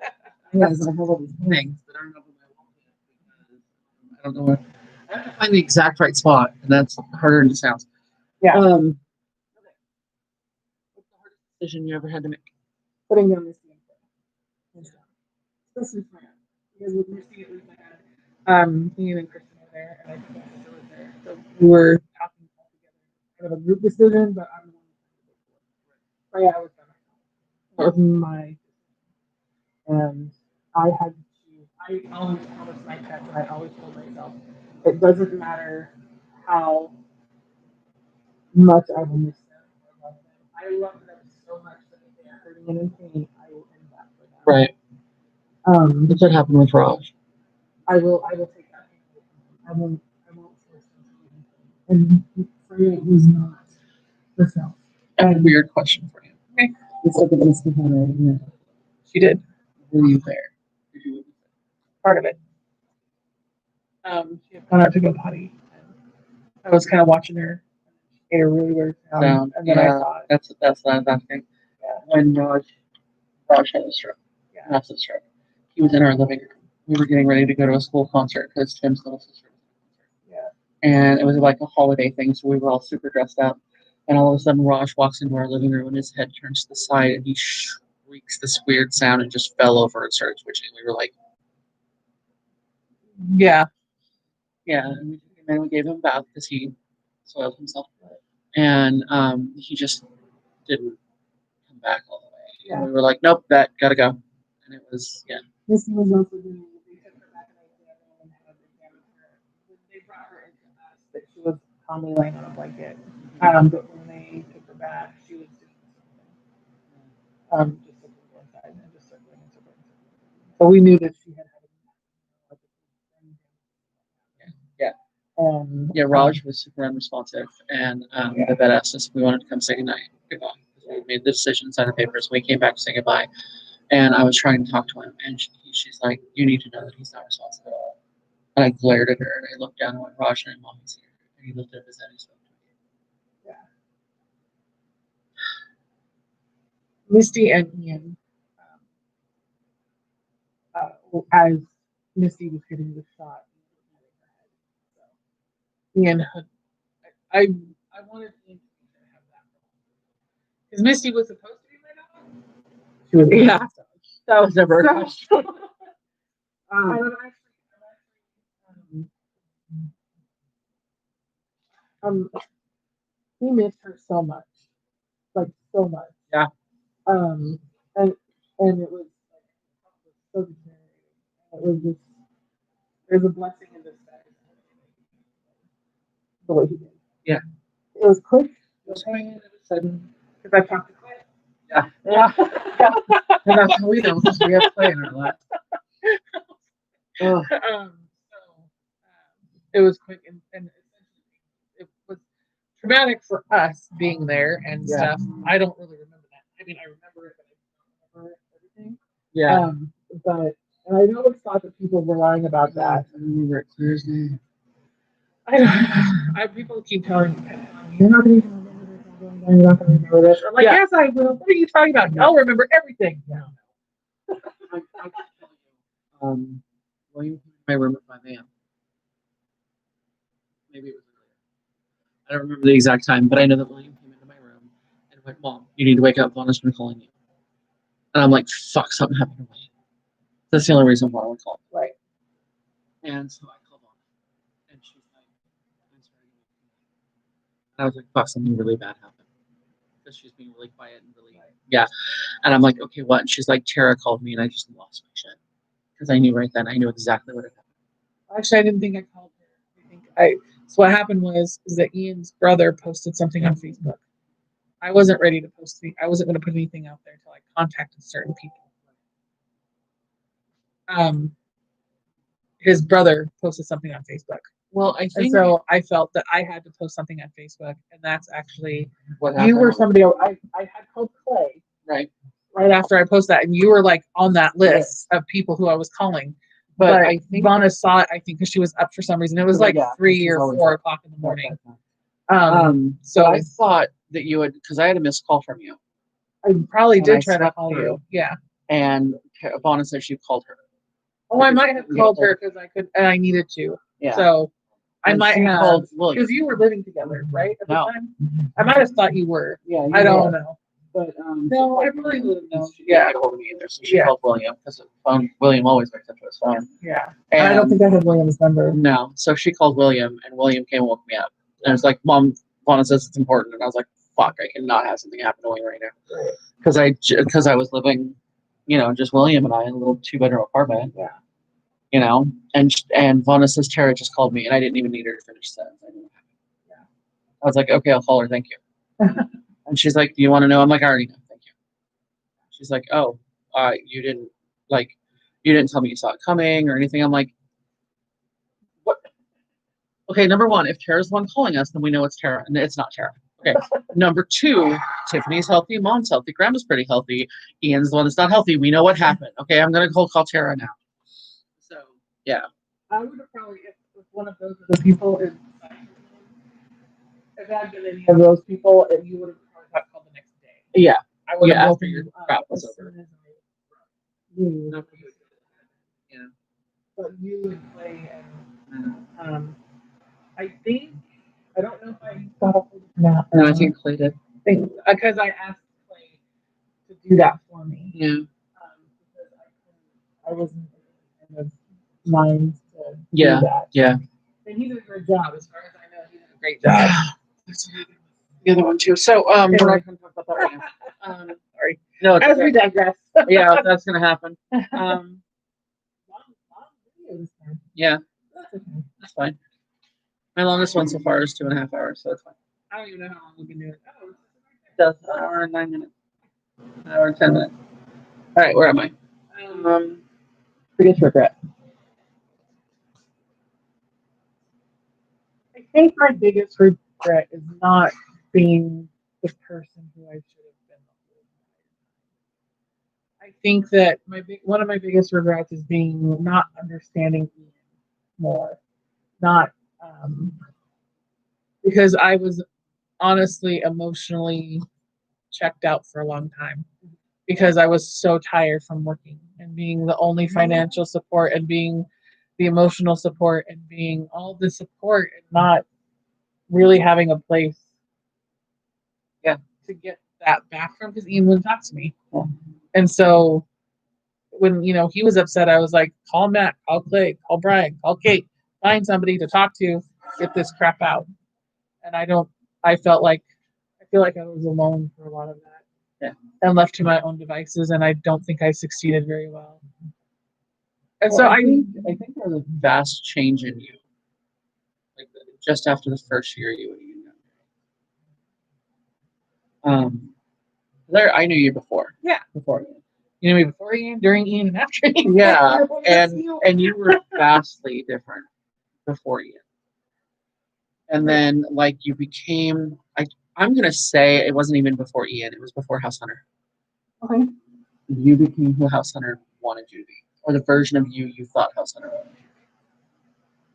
I have all these things that aren't up on my wall because I don't know where. I have to find the exact right spot, and that's harder than it sounds. Yeah. Okay. What's the hardest decision you ever had to make? Putting down this thing. Especially for him. Because with Misty, at least I had me and Kristen were there, and I think my sister was there. So we were talking all together. Kind of a group decision, but I'm the one who yeah, I was by myself. That was my and I had to choose. I always promised my pets, and I always told myself, it doesn't matter how much I will miss them or love them. I love them so much that if they are hurting and in pain, I will end that for them. Right. What did happen with Raj? I will take that pain away from them. I won't force them to do anything. And Freya was not herself. I have a weird question for you. Okay. It's like a Misty had right here. She did. Were you there? Did you witness it? Part of it. She had gone out to go potty. I was kind of watching her. She made a really weird sound, and then I saw it. That's what I was asking. Yeah. When Raj had a stroke, massive stroke, he was in our living room. We were getting ready to go to a school concert because Tim's little sister was in a concert. Yeah. And it was like a holiday thing, so we were all super dressed up. And all of a sudden, Raj walks into our living room, and his head turns to the side, and he shrieks this weird sound and just fell over and started twitching. We were like, yeah. And then we gave him a bath because he soiled himself. And he just didn't come back all the way. Yeah. And we were like, nope, that gotta go. And it was, This was also doing, they took her back and they brought Tommy laying on a blanket. But when they took her back, she was doing something. Just looking inside and just circling and circling. So we knew that she had had Yeah. yeah, Raj was super unresponsive, and the vet asked us if we wanted to come say goodbye. We made the decision, signed the papers. We came back to say goodbye, and I was trying to talk to him, and she's like, "You need to know that he's not responsible." And I glared at her, and I looked down and went, "Raj, and Mommy's here." And he lifted up his head and spoke to me. Misty and Ian, as Misty was getting the shot, Ian had, I wanted Ian to have that because Misty was supposed to be my dog. She was that was never a question. He missed her so much, like so much. Yeah. And it was so deteriorating. It was just there's a blessing in disguise. The way he did. Yeah. It was quick. It was sudden. Because I talked to Clay. Yeah. And that's how we know because we have Clay in our lap. So it was quick and it was traumatic for us being there and stuff. I don't really remember that. I mean, I remember it, but I don't remember everything. Yeah. But and I know it's thought that people were lying about that. I remember it clear as day. People keep telling me, you're not going to even remember this. You're not going to remember this. I'm like, yes, I will. What are you talking about? I'll remember everything. I can tell you, William came in my room with my van. Maybe it was earlier. I don't remember the exact time, but I know that William came into my room and went, "Mom, you need to wake up. Vonna's been calling you." And I'm like, "Fuck, something happened to me." That's the only reason why I would call. Right. And so I called Vonna, and she's like, "I'm sorry." And I was like, "Fuck, something really bad happened." Because she's being really quiet and really, And I'm like, "Okay, what?" And she's like, "Tera called me, and I just lost my shit." Because I knew right then, I knew exactly what had happened. Actually, I didn't think I called her. So what happened was that Ian's brother posted something on Facebook. I wasn't ready to post I wasn't going to put anything out there until I contacted certain people. His brother posted something on Facebook. Well, I think, and so I felt that I had to post something on Facebook, and that's actually what happened. You were somebody I had called Clay right after I posted that, and you were like on that list of people who I was calling. But I think Vonna saw it, I think, because she was up for some reason. It was like 3 or 4 o'clock in the morning. So I thought that you had, because I had a missed call from you. I probably did try to call you. Yeah. And Vonna said she called her. Oh, I might have called her because I could, and I needed to. Yeah. So I might have, because you were living together, right? At the time? I might have thought you were. Yeah. I don't know. But no, I really wouldn't know. Yeah, I don't me either. So she called William because William always wakes up to his phone. Yeah. And I don't think I had William's number. No. So she called William, and William came and woke me up. And I was like, "Mom, Vonna says it's important." And I was like, "Fuck, I cannot have something happen to William right now." Because I was living, just William and I in a little 2-bedroom apartment. Yeah. And Vonna says Tera just called me, and I didn't even need her to finish the sentence. I was like, "Okay, I'll call her. Thank you." And she's like, "Do you want to know?" I'm like, "I already know. Thank you." She's like, "Oh, you didn't tell me you saw it coming or anything." I'm like, "What?" Okay, number one, if Tera's the one calling us, then we know it's Tera, and it's not Tera. Okay. Number two, Tiffany's healthy, Mom's healthy, Grandma's pretty healthy. Ian's the one that's not healthy. We know what happened. Okay, I'm gonna call Tera now. So yeah. I would have probably, if one of those other people if it had been any of those people, and you would have probably called the next day. Yeah. I would have after your crap was over. Yeah. But you would play, and I think, I don't know if I got up now. No, I think Clay did. Because I asked Clay to do that for me. Yeah. Because I wasn't kind of mind to do that. Yeah. And he did a great job. As far as I know, he did a great job. The other one too. So we're not going to talk about that right now. Sorry. No, as we digress. Yeah, that's going to happen. Yeah, that's fine. My longest one so far is 2.5 hours, so it's fine. I don't even know how long we can do it. Oh, It does an hour and 9 minutes. An hour and 10 minutes. All right, where am I? Biggest regret. I think my biggest regret is not being the person who I should have been. I think that one of my biggest regrets is being not understanding Ian more, not because I was honestly emotionally checked out for a long time because I was so tired from working and being the only financial support and being the emotional support and being all the support and not really having a place, yeah, to get that back from because Ian wouldn't talk to me. Yeah. And so when he was upset, I was like, call Matt, call Clay, call Brian, call Kate, find somebody to talk to, get this crap out. And I felt like I feel like I was alone for a lot of that. Yeah. And left to my own devices, and I don't think I succeeded very well. And Well, so I think there was a vast change in you, like just after the first year you and Ian got married. There, I knew you before. Yeah. Before Ian. You know me before Ian, during Ian, and after Ian. Yeah, and you were vastly different before Ian. And then like you became I'm gonna say it wasn't even before Ian, it was before House Hunter. Okay. You became who House Hunter wanted you to be. Or the version of you thought House Hunter wanted.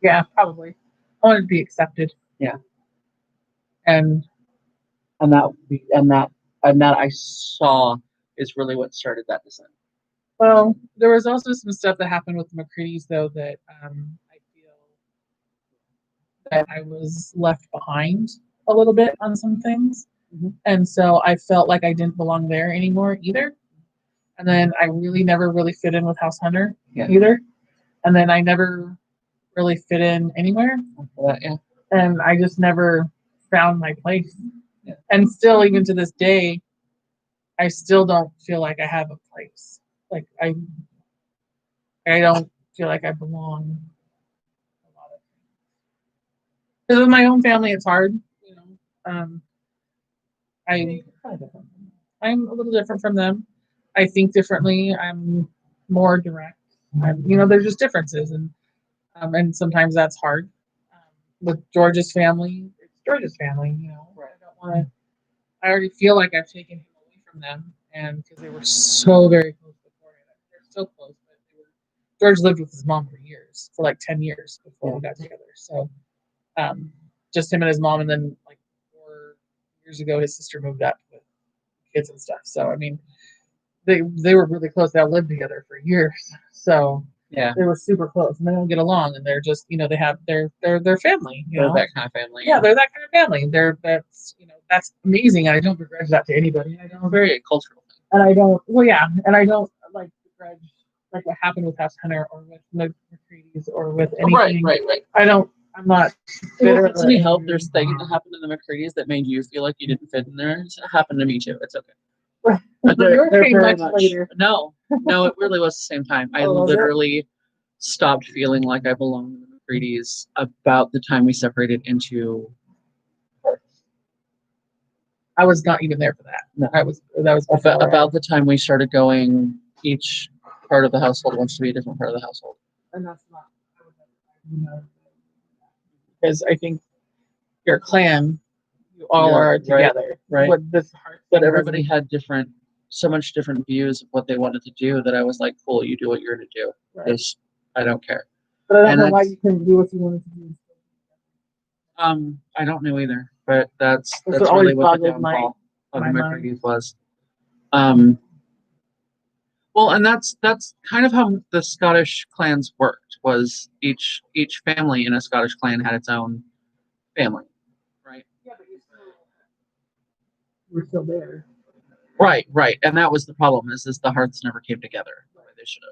Yeah, probably. I wanted to be accepted. Yeah. And that I saw is really what started that descent. well, there was also some stuff that happened with the McCready's though that I feel that I was left behind a little bit on some things. Mm-hmm. And so I felt like I didn't belong there anymore either. And then I really never really fit in with House Hunter either. And then I never really fit in anywhere. Yeah. And I just never found my place. Yeah. And still, even to this day, I still don't feel like I have a place. Like I don't feel like I belong. Because with my own family, it's hard. I'm a little different from them. I think differently. I'm more direct. There's just differences, and sometimes that's hard. With George's family, it's George's family. Right. I don't want to. I already feel like I've taken him away from them, and because they were so very close before, they're still close. But George lived with his mom for years, for like 10 years before we got together. So, just him and his mom, and then like 4 years ago, his sister moved up with kids and stuff. So I mean, they were really close. They lived together for years. So yeah, they were super close, and they don't get along, and they're just they have their family. They're that kind of family. Yeah, they're that kind of family. That's amazing, and I don't begrudge that to anybody. I don't very cultural thing. And I don't. Well, yeah, and I don't like begrudge like what happened with House Hunter or with the McCready's or with anything. Right. I don't. I'm not. If it's any help, there's things that happened in the McCready's that made you feel like you didn't fit in there. It happened to me too. It's okay. But they're very much later. No, it really was the same time. I literally stopped feeling like I belonged in the McCready's about the time we separated into. I was not even there for that. No. That was about the time we started going. Each part of the household wants to be a different part of the household, and that's not. Because I think your clan, you all are together, right? But everybody had so much different views of what they wanted to do that I was like, "Cool, you do what you're going to do. Because I don't care." But I don't know why you couldn't do what you wanted to do. I don't know either, but that's really what the downfall of the McCready's was. Well, and that's kind of how the Scottish clans worked. Was each family in a Scottish clan had its own family, right? Yeah, but we're still there. Right, and that was the problem. Is the hearts never came together the way they should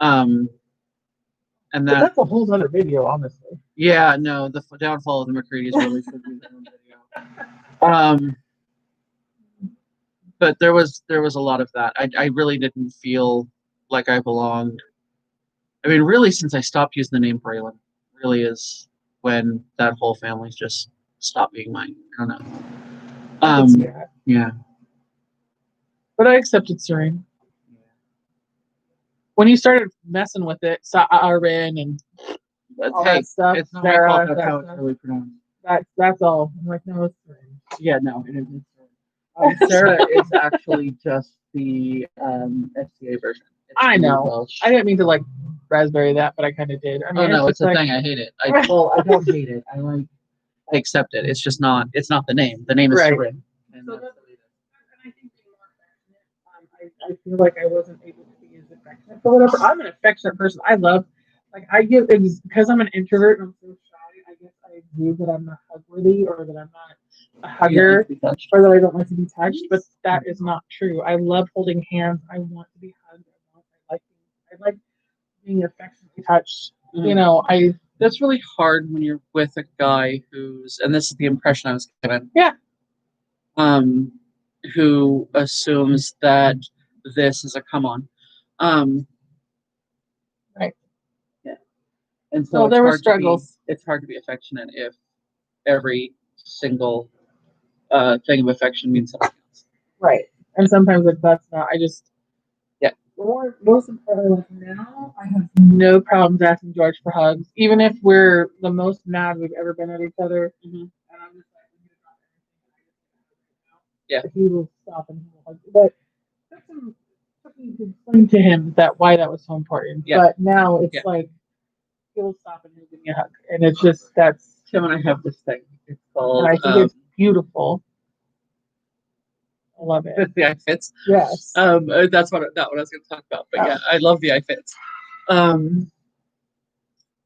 have. And that's a whole other video, honestly. Yeah, no, the downfall of the McCready's really should be their own video. But there was a lot of that. I really didn't feel like I belonged. I mean, really, since I stopped using the name Braylon, really is when that whole family's just stopped being mine. I don't know. I can see that. Yeah. But I accepted Serene. When you started messing with it, Sarin and all Hey, that stuff, it's not my Tera, fault. That's that how it's stuff, really pronounced. that's all. I'm like, no, it's Serene. Yeah, no, it isn't. Sarah is actually just the SCA version. It's I the know. Welsh. I didn't mean to like raspberry that, but I kind of did. I mean, Oh no, it's just a like, thing. I hate it. I don't hate it. I accept it. It's just not. It's not the name. The name is Right. Sarin. And So that's that's, what it is. and I think being more affectionate, I feel like I wasn't able to be as affectionate for whatever. I'm an affectionate person. I love, like, I give, it was because I'm an introvert and I'm so shy. I guess I agree that I'm not hug worthy or that I'm not a hugger or that I don't like to be touched, but that is not true. I love holding hands. I want to be hugged. I like being affectionately touched. You know, That's really hard when you're with a guy who's, and this is the impression I was given. Yeah. Who assumes that this is a come on. Right. Yeah. And so Well, there were struggles. It's hard to be affectionate if every single thing of affection means something else. Right. And sometimes that's not. I just, yeah. Most importantly, now I have no problems asking George for hugs, even if we're the most mad we've ever been at each other. Mm-hmm. And I'm just like, yeah, he will stop and he will hug. But that's something to explain to him that why that was so important. Yeah. But now it's like he'll stop and he'll give me a hug, and it's just that's Tim and I have this thing. It's called. And I think it's beautiful. I love it. The iFits. Yes. That's what I was going to talk about. But yeah, I love the iFits.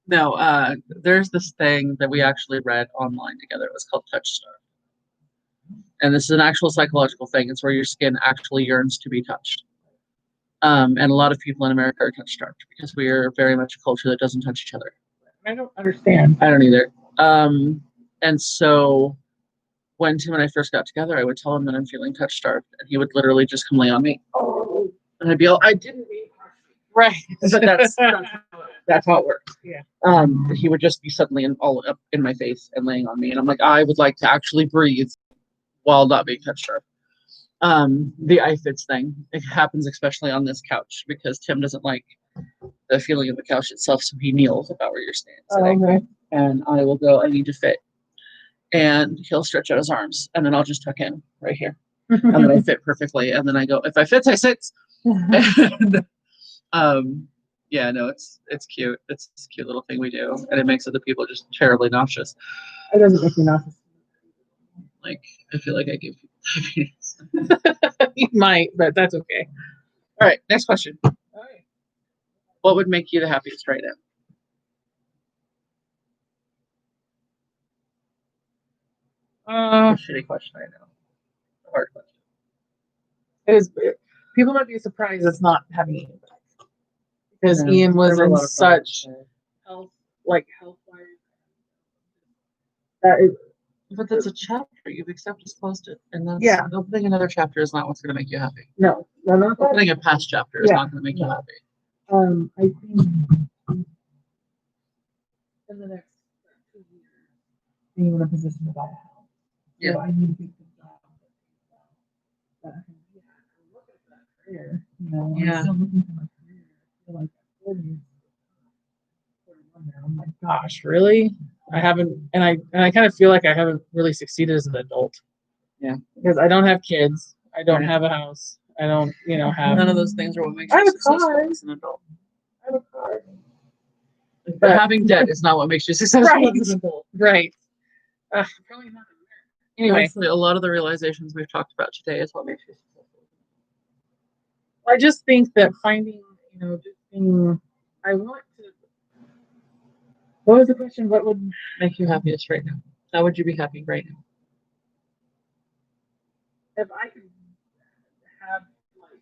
No, there's this thing that we actually read online together. It was called Touch Starved. And this is an actual psychological thing. It's where your skin actually yearns to be touched. And a lot of people in America are touch starved because we are very much a culture that doesn't touch each other. I don't understand. I don't either. And so when Tim and I first got together, I would tell him that I'm feeling touch starved, and he would literally just come lay on me. Oh. And I'd be all, I didn't mean right. But that's how it works. Yeah. He would just be suddenly all up in my face and laying on me, and I'm like, I would like to actually breathe while not being touched starved. The iFits thing, it happens especially on this couch because Tim doesn't like the feeling of the couch itself, so he kneels about where you're sitting. Okay. And I will go, I need to fit. And he'll stretch out his arms, and then I'll just tuck in right here. And then I fit perfectly. And then I go, if I fit, I sit. And yeah, no, it's cute. It's this cute little thing we do. And it makes other people just terribly nauseous. It doesn't make me nauseous. Like, I feel like I give people diabetes. You might, but that's okay. All right, next question. All right. What would make you the happiest right now? A shitty question, I know. A hard question. It is. People might be surprised it's not having Ian back because Ian was in such health wise. That is. But that's a chapter. You've accepted, closed it, and that's opening another chapter is not what's going to make you happy. No, not opening a past chapter is not going to make you happy. I think in the next 2 years, being in a position to buy a house. Yeah, I need to get the job. But I look at that career. I'm still looking for my career. I feel like at 40, 41 now. I'm like, gosh, really? I haven't, and I kind of feel like I haven't really succeeded as an adult. Yeah, because I don't have kids. I don't have a house. I don't, have none of those things are what makes you successful as an adult. I have a car. But having debt is not what makes you successful as an adult. Right. Probably not. Anyway, honestly, a lot of the realizations we've talked about today is what makes you successful. I just think that finding, just being, I want to. What was the question? What would make you happiest right now? How would you be happy right now? If I could have like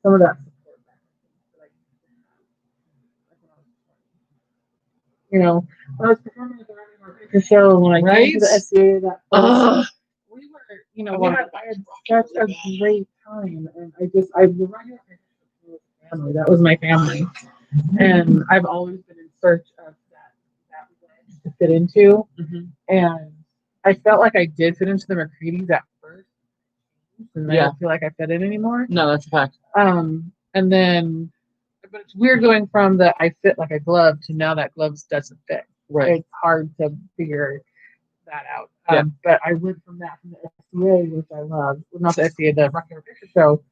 some of that support back that when I was performing at the Running More Picture Show, when I came to the SCA, we were, I had such a great time, and I the Running More Picture Show was family. That was my family, and I've always been in search of that fit into. Mhm. And I felt like I did fit into the McCready's at first. And I Yeah. don't feel like I fit in anymore. No, that's a fact. And then, but it's weird going from the I fit like a glove to now that gloves doesn't fit. Right. It's hard to figure that out. Yeah. But I went from that from the SCA, which I love, well, not the SCA, the Rock Paper Picture Show,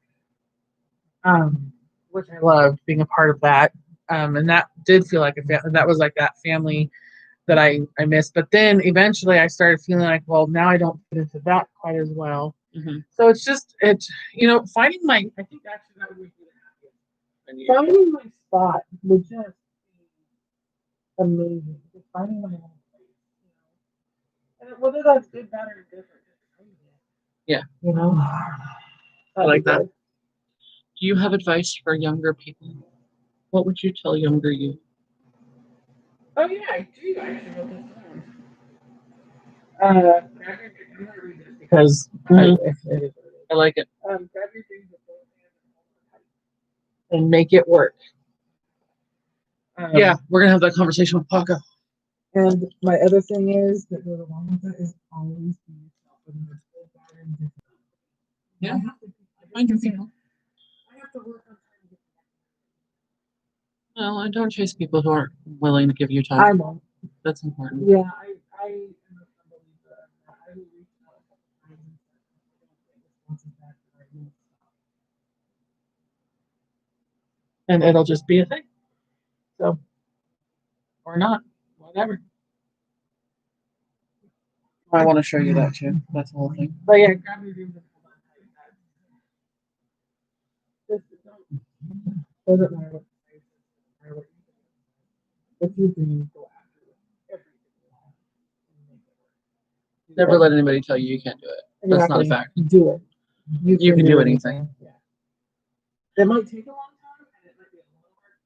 which I loved being a part of that. And that did feel like that was like that family that I missed. But then eventually I started feeling like, well, now I don't fit into that quite as well. Mm-hmm. So it's finding my, I think actually that would be the happiest. Finding my spot would just be amazing. Just finding my own place, and whether that's good, bad, or different. Yeah. I like that. Do you have advice for younger people? What would you tell younger you? Oh yeah, I do. I actually wrote this down. I'm gonna read this because I like it. Grab your dreams with both hands and make it work. Yeah, we're gonna have that conversation with Paco. And my other thing is that goes along with that is always be yourself. And it's good, bad, and different. Yeah, find your people. I have to work on trying to get Well, and don't chase people who aren't willing to give you time. I won't. That's important. Yeah, I am a believer of that. I will reach out a couple times and I don't get responses back right now. And it'll just be a thing. So, or not, whatever. I want to show you that too. That's the whole thing. But yeah, grab your dreams and hold on tight. Doesn't matter what you say, doesn't matter what you do. If you dream, go after it. Everything you have and make it work. Never let anybody tell you you can't do it. That's not a fact. Do it. You can do anything. Yeah. It might take a long time and it might be a little hard.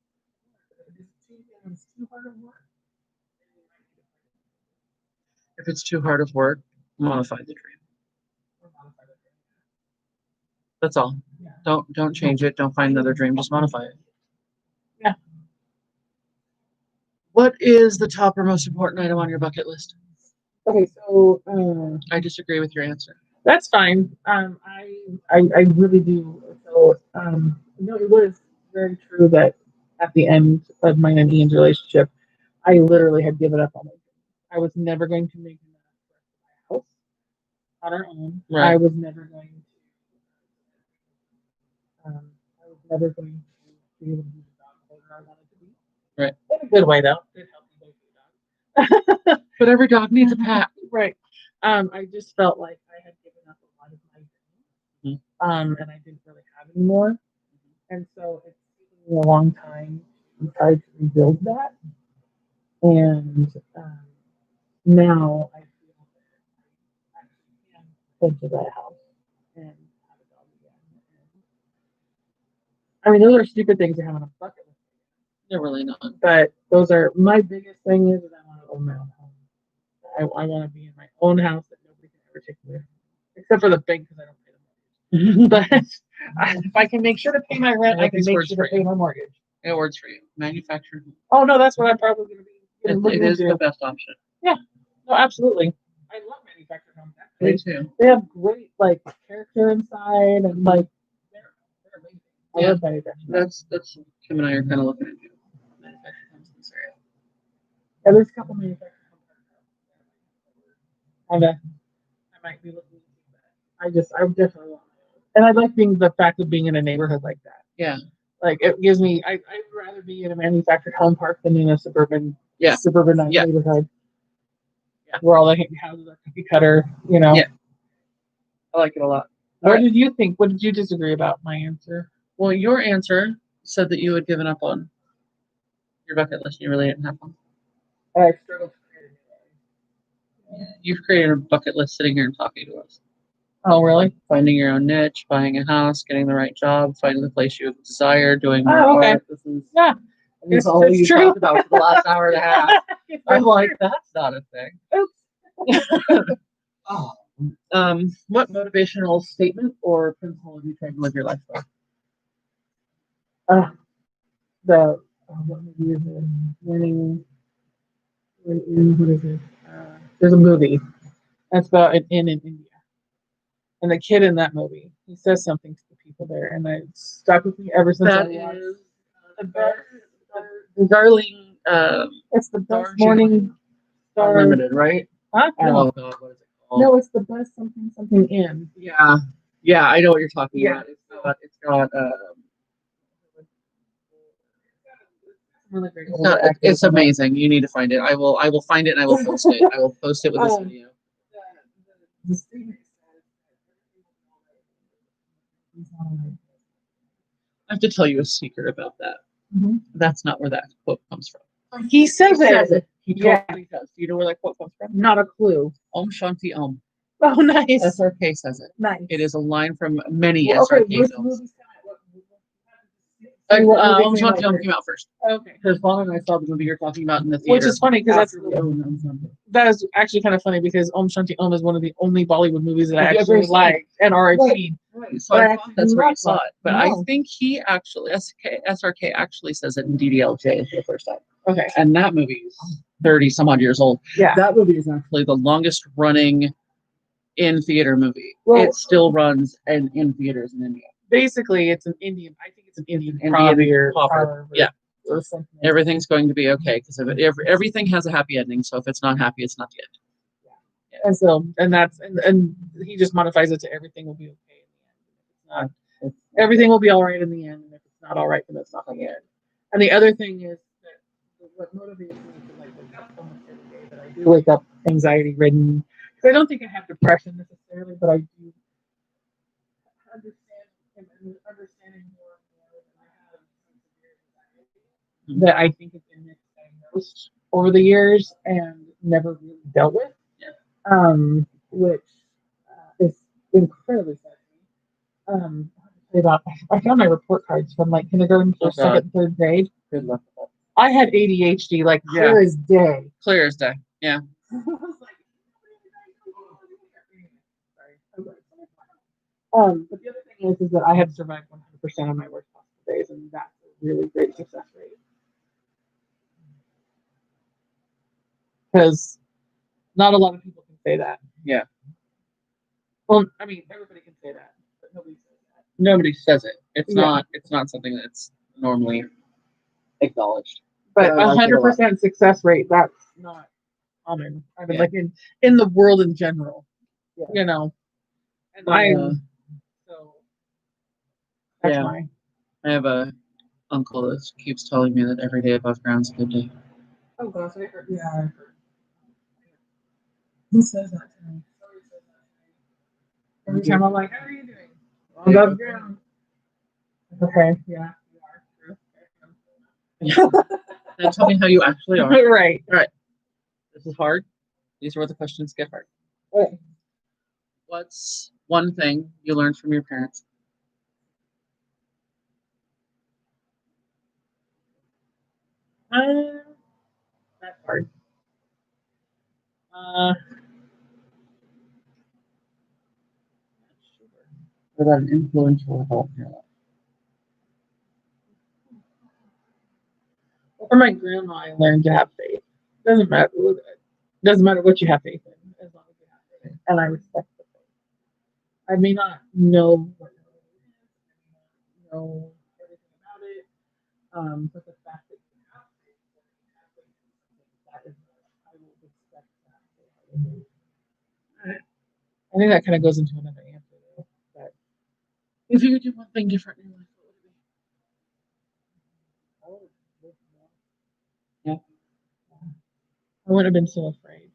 If it's too hard of work, then you might need to find If it's too hard of work, modify the dream. or modify the dream. That's all. Yeah. Don't change it. Don't find another dream. Just modify it. Yeah. What is the top or most important item on your bucket list? Okay, so I disagree with your answer. that's fine. I really do. So it was very true that at the end of my and Ian's relationship, I literally had given up on my dream. I was never going to make enough for my house on our own. Right. I was never going to. I was never going to be able to be the dog holder I wanted to be. Right. In a good way, though. It helped me make the dog. But every dog needs a pat. Right. I just felt like I had given up a lot of my dreams, and I didn't really have any more. And so it's taken me a long time to try to rebuild that. And now I feel that I actually can head to that house and have a dog again. I mean, those are stupid things to have on a bucket list. They're really not. But those are my biggest thing is that I want to own my own home. I want to be in my own house that nobody can ever take away from me, except for the bank because I don't pay the mortgage. But if I can make sure to pay my rent, I can make sure to pay my mortgage. It works for you. Manufactured. Oh no, that's what I'm probably going to be. It is the best option. Yeah, no, absolutely. I love manufactured homes. Me too. They have great character inside and they're amazing. I love manufactured. That's Kim and I are kind of looking at you. Manufactured homes in this area. Yeah, there's a couple manufactured homes. I might be looking into that. I definitely want my own. And I like the fact of being in a neighborhood like that. Yeah. Like it gives me, I'd rather be in a manufactured home park than in a suburbanized neighborhood. Yeah. Where all the houses are cookie cutter, Yeah. I like it a lot. What did you think? What did you disagree about my answer? Well, your answer said that you had given up on your bucket list. You really didn't have one. I struggled to create a new one. You've created a bucket list sitting here and talking to us. Oh, really? Finding your own niche, buying a house, getting the right job, finding the place you desire, doing more art. This is all you talked about for the last hour and a half. I'm like, that's not a thing. What motivational statement or principle have you tried to live your life by? What movie is it? what is it? There's a movie that's about an inn in India, and the kid in that movie he says something to the people there, and it stuck with me ever since I That watched. is the Darling It's the best Darjeeling morning star. Unlimited, right? Huh? Oh God, what is it called? No, it's the best something inn. Yeah, yeah, I know what you're talking Yeah. about. It's got Really great. it's amazing. You need to find it. I will find it and I will post it. I will post it with this video. The statement I have to tell you a secret about that. Mhm. That's not where that quote comes from. He says it. He Yeah. totally does. Do you know where that quote comes from? Not a clue. Om Shanti Om. Oh, nice. SRK says it. Nice. It is a line from many Well, okay, SRK which films. movies come out? Om Shanti Om came out first. Okay. Because Vaughn and I saw the movie you're talking about in the Which theater. is funny because after we owned Om Shanti. that is actually kind of funny because Om Shanti Om is one of the only Bollywood movies that I Have you actually ever seen? liked and RIP. Right. So But I I thought actually that's where you love saw that. it. But I No. think he actually, SRK actually says it in DDLJ for the first time. Okay. And that movie is 30 some odd years old. Yeah. That movie is actually the longest running in theater movie. Well, it still runs in theaters in India. Basically, it's an Indian. I think it's an Indian proverb. Yeah. Or something. Everything's going to be okay because everything has a happy ending. So if it's not happy, it's not the end. Yeah. And so, and that's, and he just modifies it to everything will be okay in the end. If it's not, everything will be all right in the end. And if it's not all right, then it's not the end. And the other thing is that what motivates me to like wake up so much every day that I do wake up anxiety ridden. Because I don't think I have depression necessarily, but I do understanding more and more that I have some severe anxiety that I think has been misdiagnosed over the years and never really dealt with. Yeah. Which is incredibly sad to me. About, I found my report cards from like kindergarten, first, second, third grade. Good luck with that. I had ADHD like clear as day. Clear as day. Yeah. But the other thing is that I have survived 100% of my worst possible days, and that's a really great success rate. Because not a lot of people can say that. Yeah. Well, I mean, everybody can say that, but nobody says that. Nobody says it. It's not. It's not something that's normally acknowledged. But 100% success rate, that's not common. I mean, like in the world in general, you know. And so that's my. I have a uncle that keeps telling me that every day above ground's a good day. Oh gosh, I heard. Yeah, I heard. Who says that to me? Every time I'm like, how are you doing? Above ground. Okay, yeah. Now tell me how you actually are. Right. Right. This is hard. These are where the questions get hard. Okay. What's one thing you learned from your parents? That's hard. What about an influential adult in your life? From my grandma, I learned to have faith. Doesn't matter. Doesn't matter what you have faith in, as long as you have faith. And I respect the faith. I may not know what it is, I may not know everything about it, but the fact that you have faith, that is what I will respect that. I think that kind of goes into another answer, though. But if you could do one thing different in your life, what would it be? Yeah. I wouldn't have been so afraid.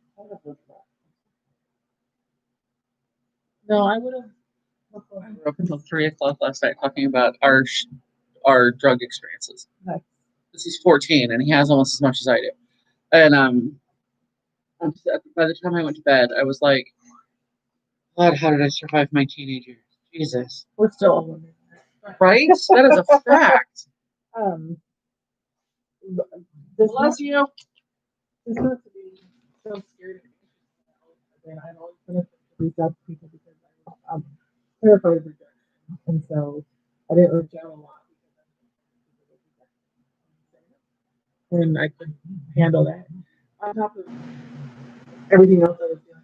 No, I would have. I were up until 3 o'clock last night talking about our drug experiences. Nice. Because he's 14 and he has almost as much as I do. And by the time I went to bed, I was like, God, how did I survive my teenage years? Jesus. We're still all wondering that. Right? That is a fact. Bless you. It's not to be so scared of and I've always been afraid to reach out to people because I'm terrified of rejection. And so I didn't reach out a lot because and I couldn't handle that. on top of everything else I was dealing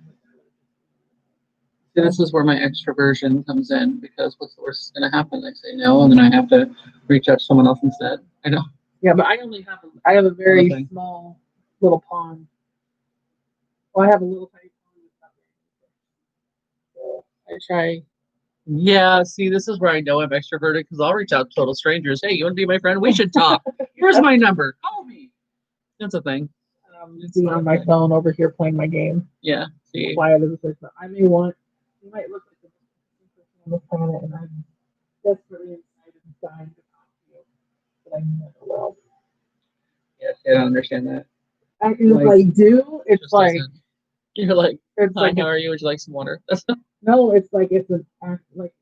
with. This is where my extroversion comes in, because what's the worst that's going to happen? I say no, and then I have to reach out to someone else instead. I know. Yeah, but I have a very small little pond. Well, I have a little tiny pond. So I try. Yeah, see, this is where I know I'm extroverted, because I'll reach out to total strangers. Hey, you want to be my friend? We should talk. Here's my number. Call me. That's a thing. Just being on my phone over here playing my game. Yeah. See. Quiet as a person. I may want. You might look like the person on the planet, and I'm desperately excited and dying to talk to you, but I never will. Yes, I don't understand that. And if I do, it's like you're like, it's hi, like how are you? Would you like some water? No, it's like it's an act like.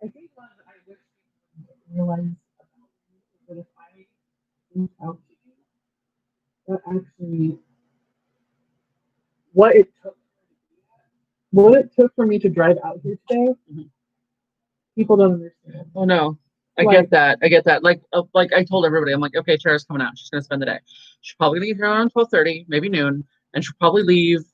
I think what I wish people would realize about me is that if I reach out to you, that actually what it took for me to drive out here today, people don't understand. Oh no. I get that. Like I told everybody, I'm like, okay, Tara's coming out. She's gonna spend the day. She'll probably leave here around 12:30, maybe noon, and she'll probably leave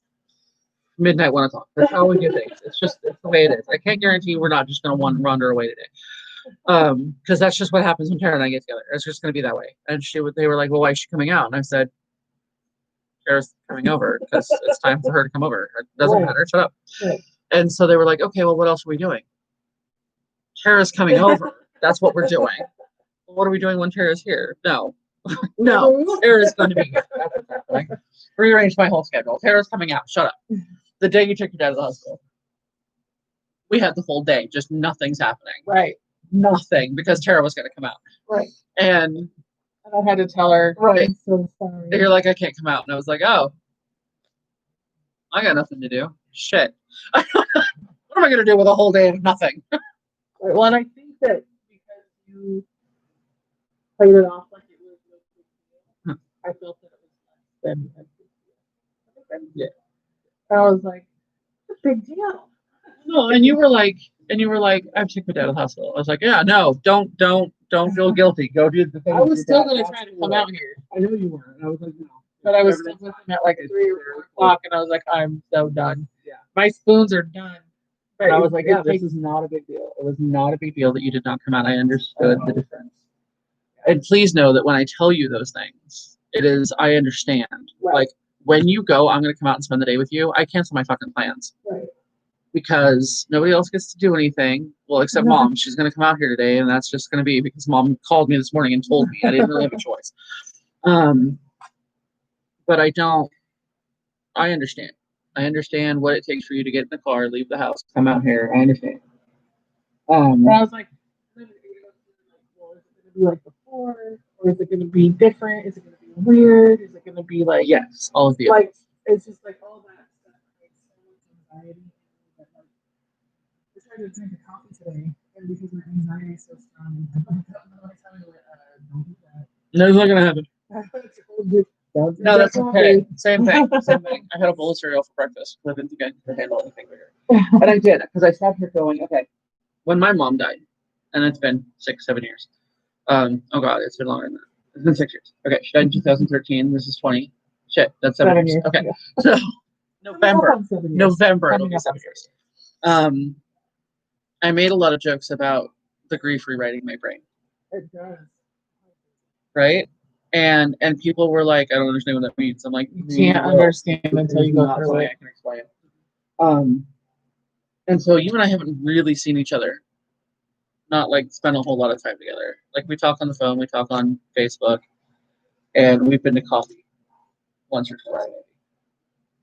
midnight, 1 o'clock. That's how we do things. It's the way it is. I can't guarantee we're not just gonna wander away today. Because that's just what happens when Tara and I get together. It's just gonna be that way. And they were like, well, why is she coming out? And I said, Tara's coming over because it's time for her to come over. It doesn't matter. Shut up. Right. And so they were like, okay, well, what else are we doing? Tara's coming over. That's what we're doing. Well, what are we doing when Tara's here? No. No. Tara's going to be here. That's what's happening. Rearrange my whole schedule. Tara's coming out. Shut up. The day you took your dad to the hospital, we had the full day. Just nothing's happening. Right. Nothing, because Tara was going to come out. Right. And I had to tell her. Right. I'm so sorry. You're like, I can't come out. And I was like, oh, I got nothing to do. Shit. What am I going to do with a whole day of nothing? Right. Well, and I think that because you played it off like it was no big deal, I felt that it was less than a big deal. Yeah. I was like, it's a big deal. No, and you were like, I'm sick with dad at the hospital. I was like, yeah, no, don't feel guilty. Go do the thing. I was still going to try to come out here. I know you were. And I was like, no. But I was still with him at like 3 or 4 o'clock, and I was like, I'm so done. Yeah. My spoons are done. But I was like, yeah, this is not a big deal. It was not a big deal that you did not come out. I understood the difference. And please know that when I tell you those things, I understand. Right. Like, when you go, I'm going to come out and spend the day with you. I cancel my fucking plans. Right. Because nobody else gets to do anything. Well, except Mom. She's going to come out here today, and that's just going to be because Mom called me this morning and told me. I didn't really have a choice. But I understand. I understand what it takes for you to get in the car, leave the house, come out here. I understand. And I was like, well, is it going to be like before? Or is it going to be different? Is it going to be weird? Is it going to be like... Yes, all of the like, it's just like all that stuff creates so much anxiety. That, like, I tried to drink a coffee today, and because my anxiety is so strong, don't do that. No, it's not going to happen. No, that's okay. Same thing. I had a bowl of cereal for breakfast. I didn't think I could handle anything bigger. But I did, because I sat here going, okay, when my mom died, and it's been 6-7 years. Oh God, it's been longer than that. It's been 6 years. Okay, she died in 2013. This is 20. Shit, that's 7 years. Okay, so November, it'll be 7 years. I made a lot of jokes about the grief rewriting my brain. It does. Right? And people were like, I don't understand what that means. I'm like, you can't understand until you go through it. I can explain. And so you and I haven't really seen each other. Not like spend a whole lot of time together. Like, we talk on the phone, we talk on Facebook, and we've been to coffee once or twice.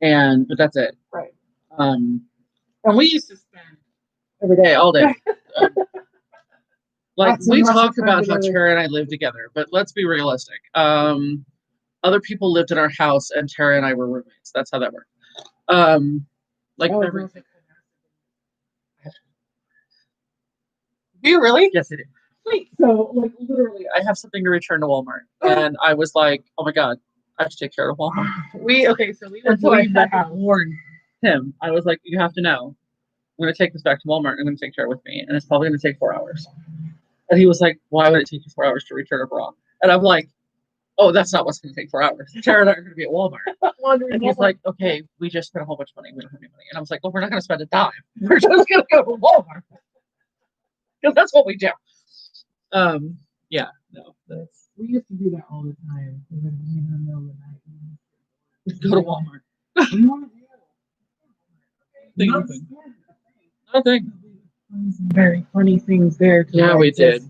But that's it. Right. And we used to spend every day, all day. Like, we talk about how Tara and I live together, but let's be realistic. Other people lived in our house, and Tara and I were roommates. That's how that worked. Everything. Do you really? Yes, I do. Wait, so, like, literally, I have something to return to Walmart, and I was like, oh my God, I have to take care of Walmart. So we were going to warn him. I was like, you have to know, I'm going to take this back to Walmart, and I'm going to take Tara with me, and it's probably going to take 4 hours. And he was like, why would it take you 4 hours to return a bra? And I'm like, oh, that's not what's going to take 4 hours. Tara and I are going to be at Walmart. Wondering And he's like, okay, we just spent a whole bunch of money. We don't have any money. And I was like, well, we're not going to spend a dime. We're just going to go to Walmart. Because that's what we do. Yeah, no. we used to do that all the time. We would leave in the middle of the night. Go to Walmart. What do you want to do? Nothing. Nothing. Some very funny things there. Yeah, we did.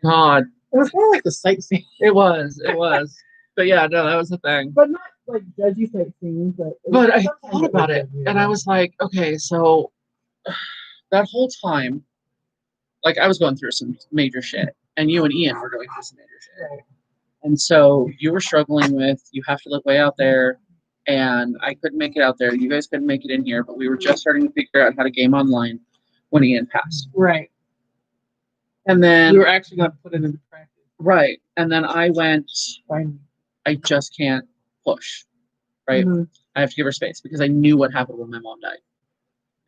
God. It was more like the sightseeing. It was. But yeah, no, that was the thing. But not like judgy sightseeing, but I thought about it and I was like, okay, so that whole time, like I was going through some major shit, and you and Ian were going through some major shit. Right. And so you were struggling with, you have to live way out there, and I couldn't make it out there. You guys couldn't make it in here, but we were just starting to figure out how to game online when Ian passed. Right. And then We were actually going to put it into practice. right. And then I went, Finally. I just can't push. Right. Mhm. I have to give her space because I knew what happened when my mom died.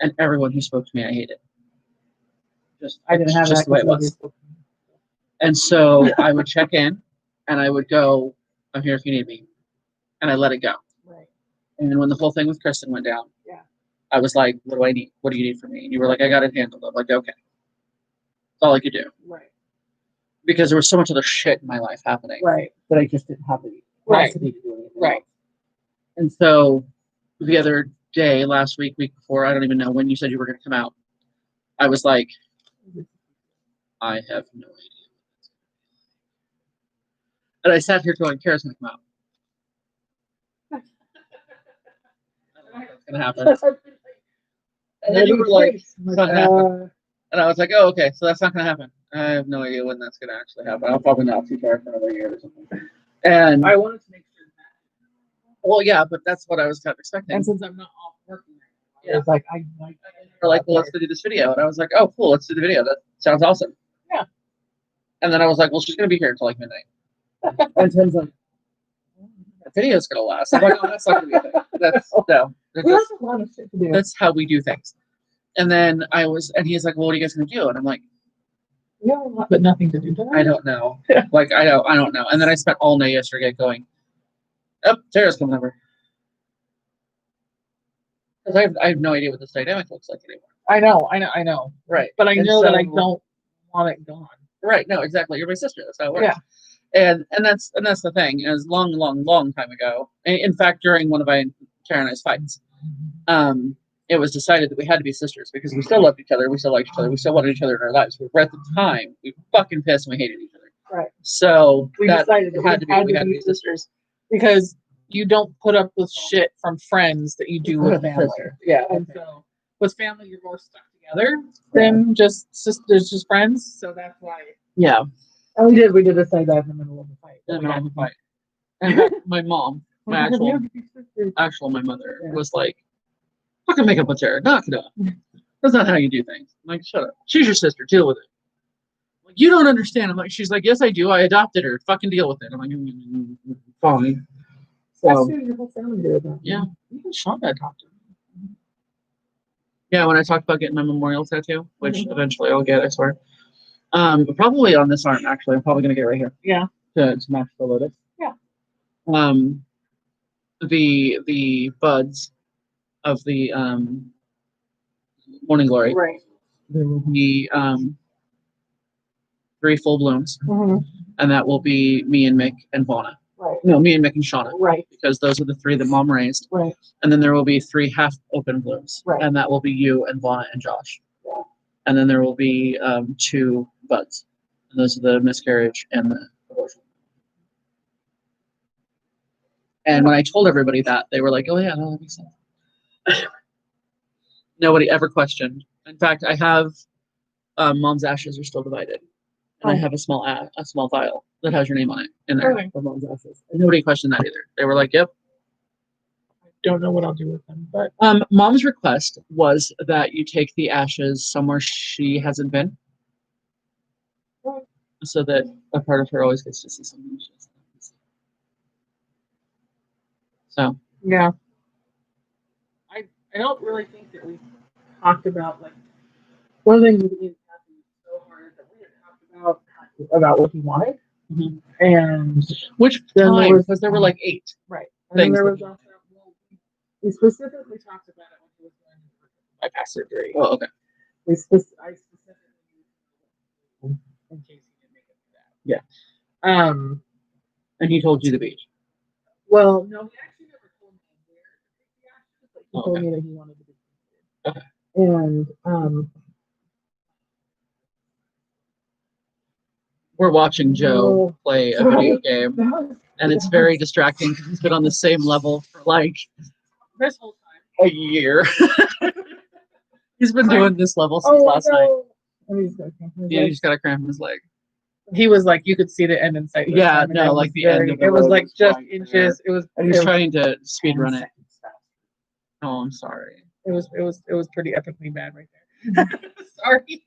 And everyone who spoke to me, I hated. I didn't have just that the way it was. And so I would check in and I would go, I'm here if you need me. And I let it go. Right. And when the whole thing with Kristen went down, Yeah. I was like, what do I need? What do you need from me? And you were like, I got it handled. I'm like, okay. That's all I could do. Right. Because there was so much other shit in my life happening Right. that I just didn't have the Right. capacity to do anything. Right. else. And so the other day, last week before, I don't even know when you said you were going to come out, I was like, I have no idea. And I sat here going, Kara's going to come out. I don't know what's going to happen. And then you were like, it's not going to happen. And I was like, oh, okay, so that's not going to happen. I have no idea when that's going to actually happen. I'll probably not see Tara for another year or something. And I wanted to make sure that. well, yeah, but that's what I was kind of expecting. And since I'm not off working right now, Yeah. it's like They're like, well, let's do this video. And I was like, oh, cool, let's do the video. That sounds awesome. Yeah. And then I was like, well, she's going to be here until like midnight. And Tim's like, the video's going to last. I'm like, oh, that's not going to be a thing. That's, no. we have a lot of shit to do. That's how we do things. And then and he's like, well, what are you guys going to do? And I'm like, Yeah, but nothing to do. I don't know. Like, I don't know. And then I spent all night yesterday going, oh, Tara's coming over. Because I have no idea what this dynamic looks like anymore. I know. Right. But I And know that I so- don't want it gone. Right. No, exactly. You're my sister. That's how it works. Yeah. And that's the thing. It was long time ago. In fact, during one of Tara and I's fights, it was decided that we had to be sisters because we still loved each other, we still liked each other, we still wanted each other in our lives. But at the time, we were fucking pissed and we hated each other. Right. So We decided that we had to be sisters because you don't put up with shit from friends that you do with family. Yeah. And so with family, you're more stuck together than just sisters, just friends. So that's why. Yeah. And we did decide that in the middle of the fight. In the middle of the fight. And my mom, my my mother was like, fucking make up with Tara. Knock it up. That's not how you do things. I'm like, shut up. She's your sister. Deal with it. Like, you don't understand. I'm like, she's like, yes, I do. I adopted her. Fucking deal with it. I'm like, fine. So, your whole family did that. yeah. Even Shonda adopted her. Yeah, when I talked about getting my memorial tattoo, which eventually I'll get, I swear. Probably on this arm, actually. I'm probably going to get right here. Yeah. To match the lotus. Yeah. The buds of the morning glory. Right. There will be 3 full blooms, and that will be me and Mick and Vonna. Right. No, me and Mick and Shauna. Right. Because those are the 3 that Mom raised. Right. And then there will be 3 half open blooms. Right. And that will be you and Vonna and Josh. Yeah. And then there will be 2 buds. And those are the miscarriage and the abortion. And when I told everybody that, they were like, oh yeah, no, that makes sense. Nobody ever questioned. In fact, I have Mom's ashes are still divided. And I have a small vial that has your name on it in there for Mom's ashes. And nobody questioned that either. They were like, yep. I don't know what I'll do with them, but Mom's request was that you take the ashes somewhere she hasn't been. So that a part of her always gets to see something she doesn't have to see. So yeah. I don't really think that we talked about like one of the things with Ian Kathy was so hard that we didn't talk about what he wanted. Mhm. And Which then time? Because there were like 8. right. And then Things there that was also, well, we specifically talked about it when he was going to bypass surgery. Oh, okay. I specifically in case he didn't make it through that. Yeah. And he told you the beach. Well, no, he actually never told me where to take the ashes, but he Oh, told okay. me that he wanted to be cremated. Okay. And we're watching Joe play a video game, that and it's very distracting because he's been on the same level for like this whole time. a year. He's been doing this level since last night. Yeah, he just got a cramp in his leg. He was like, you could see the end in sight. this Yeah, time, and no, it like was the very- end of the It was road like was just right inches. there. It was. And It he's was, trying to speed run it. Oh, I'm sorry. it was pretty epically bad right there. Sorry.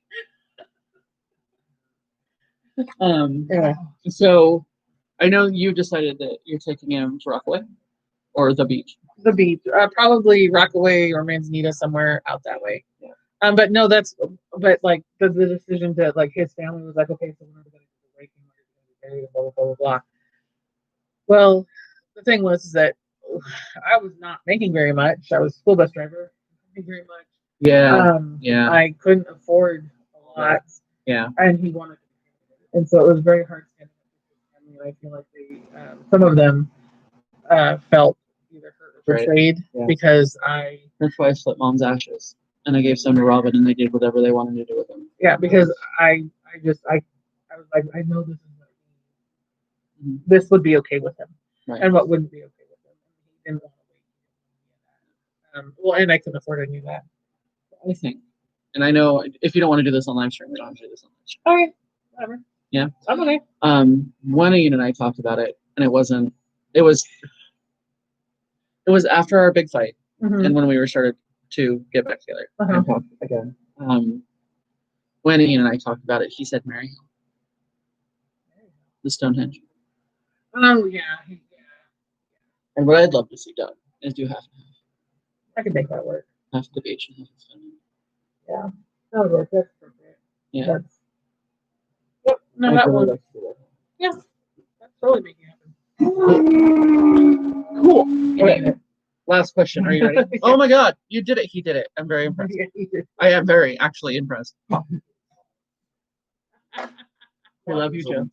Yeah. So I know you decided that you're taking him to Rockaway or the beach. The beach, probably Rockaway or Manzanita, somewhere out that way. Yeah. But no, but like the decision to like his family was like, okay, so when are we going to do the waking? When are we going to be buried? Blah blah blah blah blah. Well, the thing was that I was not making very much. I was a school bus driver. Not making very much. Yeah. Yeah. I couldn't afford a lot. Yeah. And he wanted to be, and so it was very hard standing up with his family. And I feel like they, some of them, felt either hurt or betrayed because That's why I slipped Mom's ashes, and I gave some to Robin, and they did whatever they wanted to do with them. Yeah, because I was like, I know this is what this would be okay with him, Right. and what wouldn't be okay with him. He didn't want to wait. Well, and I couldn't afford to do that. I think, and I know if you don't want to do this on live stream, we don't have to do this on live stream. Okay, whatever. Yeah, I'm okay. Wayne and I talked about it, and it was after our big fight, and when we were started to get back together and talk again. When Ian and I talked about it, he said Mary, the Stonehenge. Oh yeah. And what I'd love to see done is do half and half. I can make that work. Half the beach and half the Stonehenge. Yeah, that would work. That's appropriate. Yeah. Yep. No, that would. Like to do that. Yeah. That's totally making it happen. Cool. Okay. Last question. Are you ready? Oh my God, you did it. He did it. I'm very impressed. I am very actually impressed. I love you, Joe.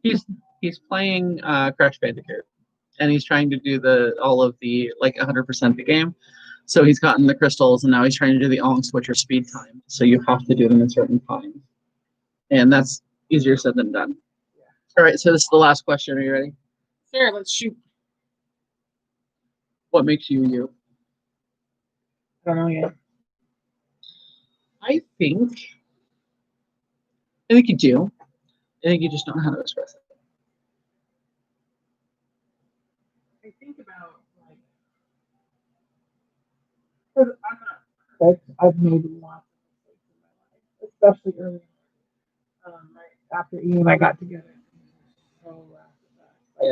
He's playing Crash Bandicoot, and he's trying to do all of the like 100% the game. So he's gotten the crystals, and now he's trying to do the on switcher speed time. So you have to do them in certain times, and that's easier said than done. Yeah. All right. So this is the last question. Are you ready? Sure. Let's shoot. What makes you you? I don't know yet. I think you do. I think you just don't know how to express it. I think about like, because I'm not perfect. I've made lots of mistakes in my life, especially early on. Right after Ian and I got together. So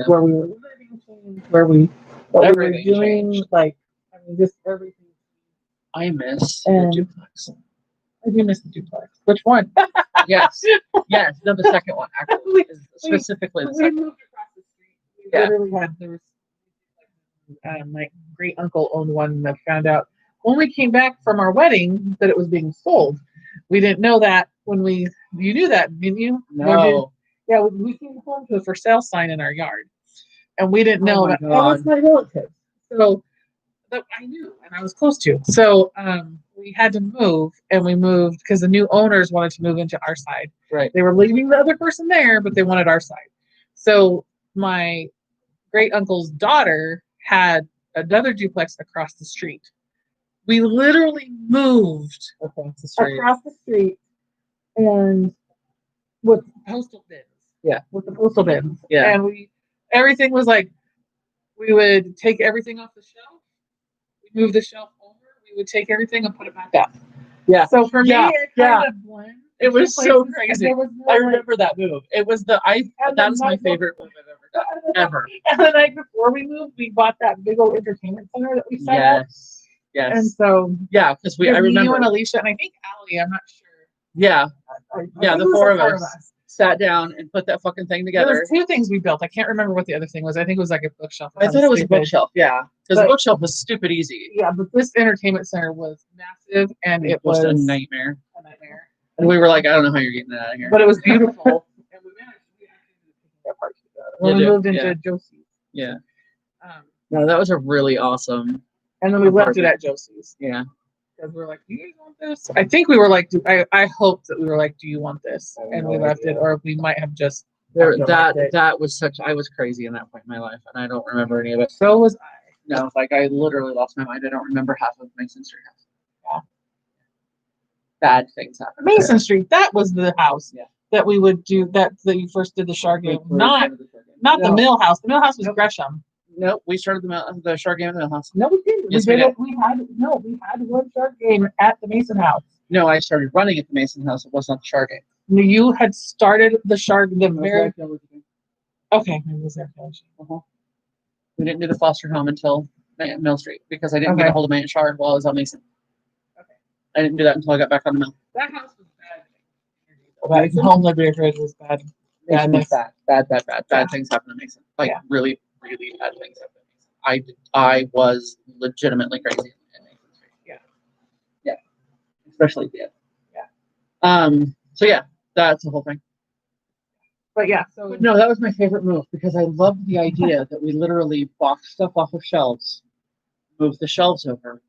where we were living changed, what we were doing, changed. Like I mean, just everything. I miss the duplex. I do miss the duplex. Which one? Yes. No, the second one actually. Specifically the second one. Moved across the street. We literally had my great uncle owned one that found out when we came back from our wedding that it was being sold. We didn't know that you knew that, didn't you? No. We came home to a for sale sign in our yard, and we didn't know that. Oh, that's my relative. So that I knew, and I was close to. So we had to move, and we moved because the new owners wanted to move into our side. Right. They were leaving the other person there, but they wanted our side. So my great uncle's daughter had another duplex across the street. We literally moved across the street and with postal bins. Yeah. With the postal bins. Yeah. And everything was like, we would take everything off the shelf. We move the shelf over. We would take everything and put it back up. Yeah. So for me, it kind of blended. It was so crazy. No, I remember that move. It was that was my favorite move I've ever done. Ever. And the night before we moved, we bought that big old entertainment center that we set up. Yes. And so because I remember you and Alicia and I think Allie, I'm not sure. Yeah. The four of us sat down and put that fucking thing There together. was 2 things we built. I can't remember what the other thing was. I think it was like a bookshelf. I thought it was a bookshelf, yeah. Because the bookshelf was stupid easy. Yeah, but this entertainment center was massive and it was a nightmare. A nightmare. And we were like, I don't know how you're getting that out of here. But it was beautiful. And we managed that part when we moved into Josie's. Yeah. No, that was a really awesome. And then we left it at Josie's. Yeah. Because we're like, do you guys want this? I think we were like, I hope that we were like, do you want this? And we left it, or we might have just. That was such. I was crazy in that point in my life, and I don't remember any of it. So was I. No, like I literally lost my mind. I don't remember half of Mason Street House. Yeah. Bad things happened. Mason Street. That was the house that we would do. That you first did the Shark game, not the Mill House. The Mill House was Gresham. Nope, we started the Shark game in the Mill House. No, we didn't. Yes, we did. We had one Shark game at the Mason House. No, I started running at the Mason House. It was not the Shark game. You had started the Shark the very. Okay, maybe it was archaeology. We didn't do the foster home until Mill Street because I didn't get a hold of my Aunt Shard while I was on Mason. Okay. I didn't do that until I got back on the mill. That house was bad. That home Liberty was bad. Bad things happened to Mason. Like really, really bad things happened to Mason. I was legitimately crazy in Mason Street. Yeah. Especially at the end. Yeah. So yeah, that's the whole thing. But yeah, no, that was my favorite move because I loved the idea that we literally boxed stuff off of shelves, moved the shelves over,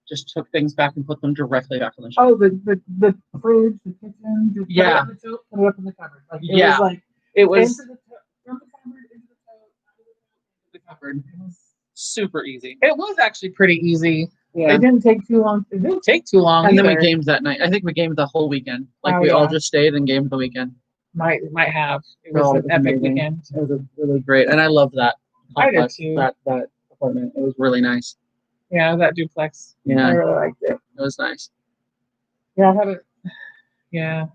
just took things back and put them directly back on the shelf. Oh, the fridge, the kitchen, put it up in the cupboard. Like, it was like it was from the cupboard into the cupboard. It was super easy. It was actually pretty easy. Yeah. It didn't take too long. It didn't take too long. And then we gamed that night. I think we gamed the whole weekend. Like we all just stayed and gamed the weekend. Might have. It was an epic weekend. It was really great, and I loved that. I did too. That apartment. It was really nice. Yeah, that duplex. Yeah, I really liked it. It was nice. Yeah, I had it. Yeah.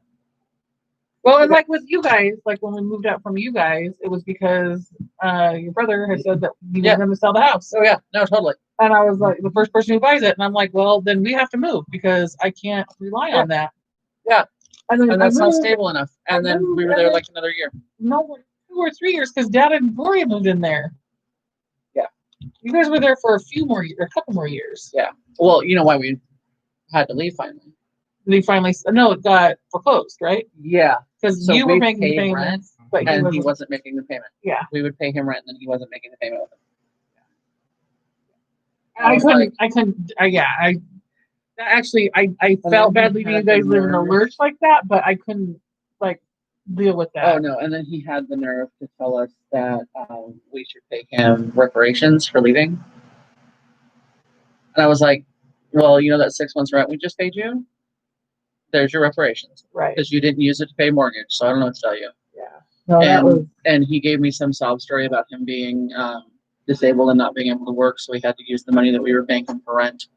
Well, and like with you guys, like when we moved out from you guys, it was because your brother had said that he was going to sell the house. Oh yeah, no, totally. And I was like the first person who buys it, and I'm like, well, then we have to move because I can't rely on that. Yeah. And that's not stable enough. And then we were there like another year. No, like 2 or 3 years because Dad and Gloria moved in there. Yeah. You guys were there for a couple more years. Yeah. Well, you know why we had to leave finally. It got foreclosed, right? Yeah. Because you were making the payment, but he wasn't making the payment. Yeah. We would pay him rent and then he wasn't making the payment with him. I felt bad leaving you guys live in a lurch like that, but I couldn't deal with that. Oh no! And then he had the nerve to tell us that we should pay him reparations for leaving. And I was like, "Well, you know that 6 months rent we just paid you? There's your reparations, right? Because you didn't use it to pay mortgage, so I don't know what to tell you." Yeah. No, and he gave me some sob story about him being disabled and not being able to work, so we had to use the money that we were banking for rent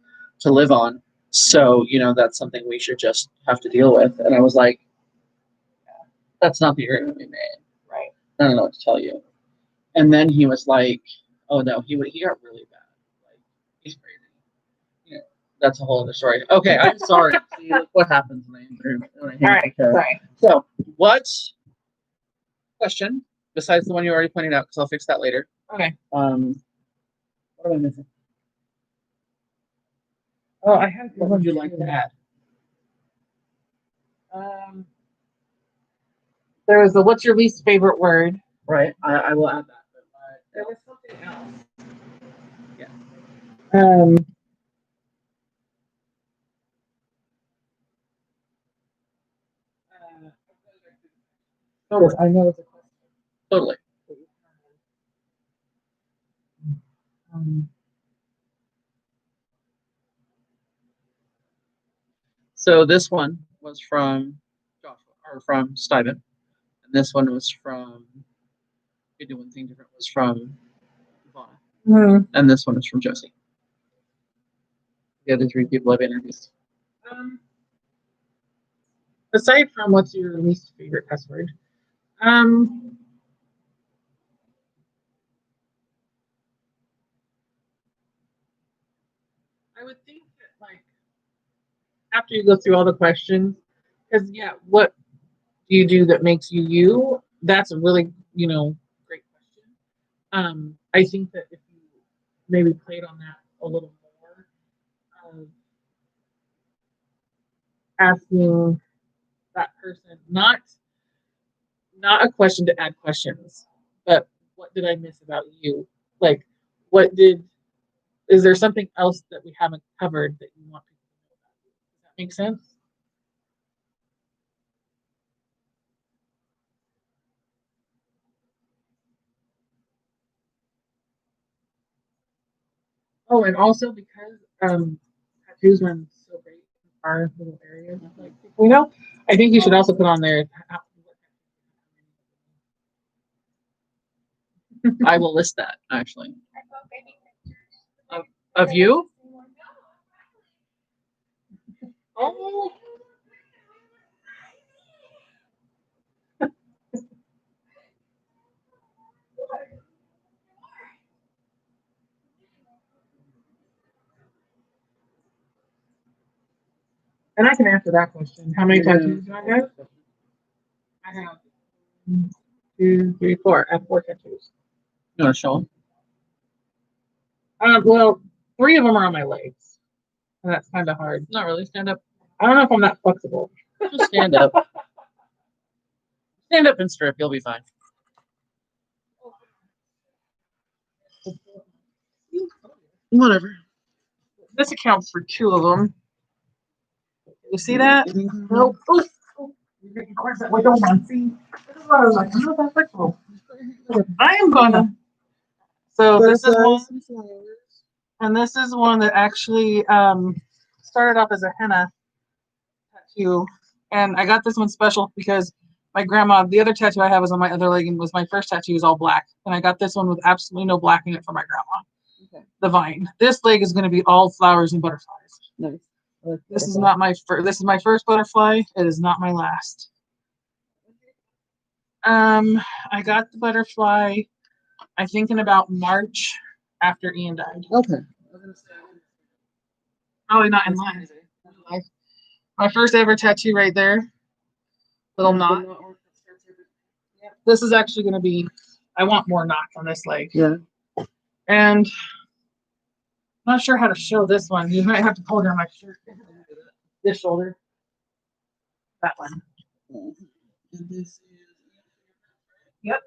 to live on. So, that's something we should just have to deal with. And I was like, that's not the agreement we made. Right. I don't know what to tell you. And then he was like, oh no, he got really bad. Like, he's crazy. That's a whole other story. Okay, I'm sorry. See, what happens when I all right, sorry. So, what question, besides the one you already pointed out, because I'll fix that later. Okay. What am I missing? Oh, I have. What would you like to add? There was what's your least favorite word? Right. I will add that. But, there was something else. Yeah. I know it's a question. Totally. So this one was from Joshua, or from Steven, and this one was from. We do one thing different. Was from Ivana, and this one is from Josie. The other 3 people I've introduced. Aside from what's your least favorite cuss word, I would think that after you go through all the questions, because what do you do that makes you you? That's a really, great question. I think that if you maybe played on that a little more, asking that person not a question to add questions, but what did I miss about you? Like, what did is there something else that we haven't covered that you want people to know about you? Does that make sense? Oh, and also because tattoos run so great in our little area, like I think you should also put on there. I will list that actually. Of you? Oh, and I can answer that question. How many tattoos do I have? I have 2, 3, 4. I have 4 tattoos. You want to show them? Well, 3 of them are on my legs, and that's kind of hard. Not really. Stand up. I don't know if I'm that flexible. Just stand up. Stand up and strip. You'll be fine. Whatever. This accounts for 2 of them. You see that? Nope. Oh, you're getting close that way. Don't want to see. This is what I was like. I'm not that flexible. I am gonna. So this is one, and this is one that actually started off as a henna tattoo, and I got this one special because my grandma. The other tattoo I have was on my other leg, and was my first tattoo was all black, and I got this one with absolutely no black in it for my grandma. Okay. The vine. This leg is going to be all flowers and butterflies. Nice. This is not my first. This is my first butterfly. It is not my last. I got the butterfly, I think in about March after Ian died. Okay. Probably not in line. My first ever tattoo right there. Little knot. This is actually going to be. I want more knots on this leg. Yeah. And I'm not sure how to show this one. You might have to pull down my shirt. This shoulder. That one. And this is. Yep.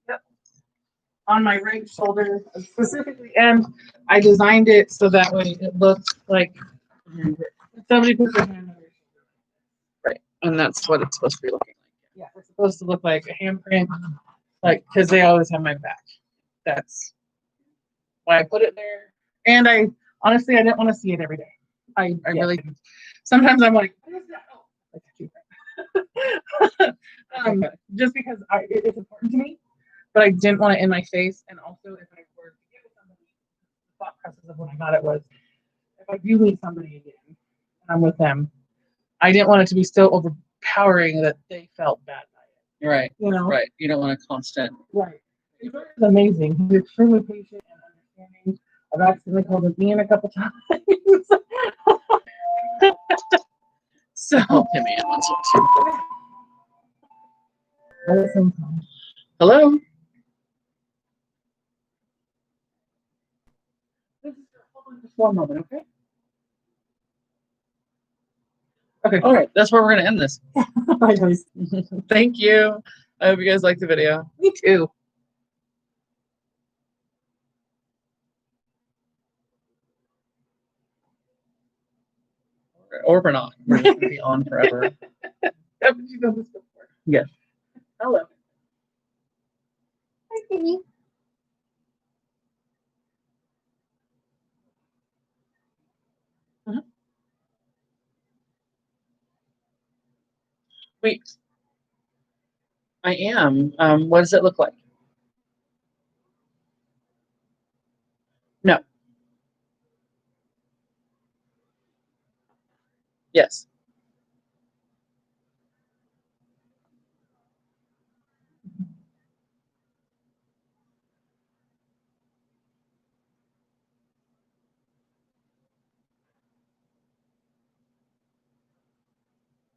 Yep. On my right shoulder specifically, and I designed it so that way it looks like somebody puts their hand on your shoulder. Right. And that's what it's supposed to be looking like. Yeah, it's supposed to look like a handprint, like because they always have my back. That's why I put it there. And I honestly I didn't want to see it every day. I really didn't. Sometimes I'm like, just because it's important to me, but I didn't want it in my face. And also, if I were to get with somebody, the thought process of when I got it was, if I do meet somebody again and I'm with them, I didn't want it to be so overpowering that they felt bad by it. Right. You know? Right. You don't want a constant. Right. He's amazing. He's extremely patient and understanding. I've accidentally called him Ian a couple times. So Give me one second. Hello. Just one moment, okay? Okay. All right. That's where we're going to end this. Bye, guys. Thank you. I hope you guys liked the video. Me too. Or we're not. We're just going to be on forever. Haven't you done this before? Yes. Hello. Hi, Kitty. Wait. I am. What does it look like? No. Yes.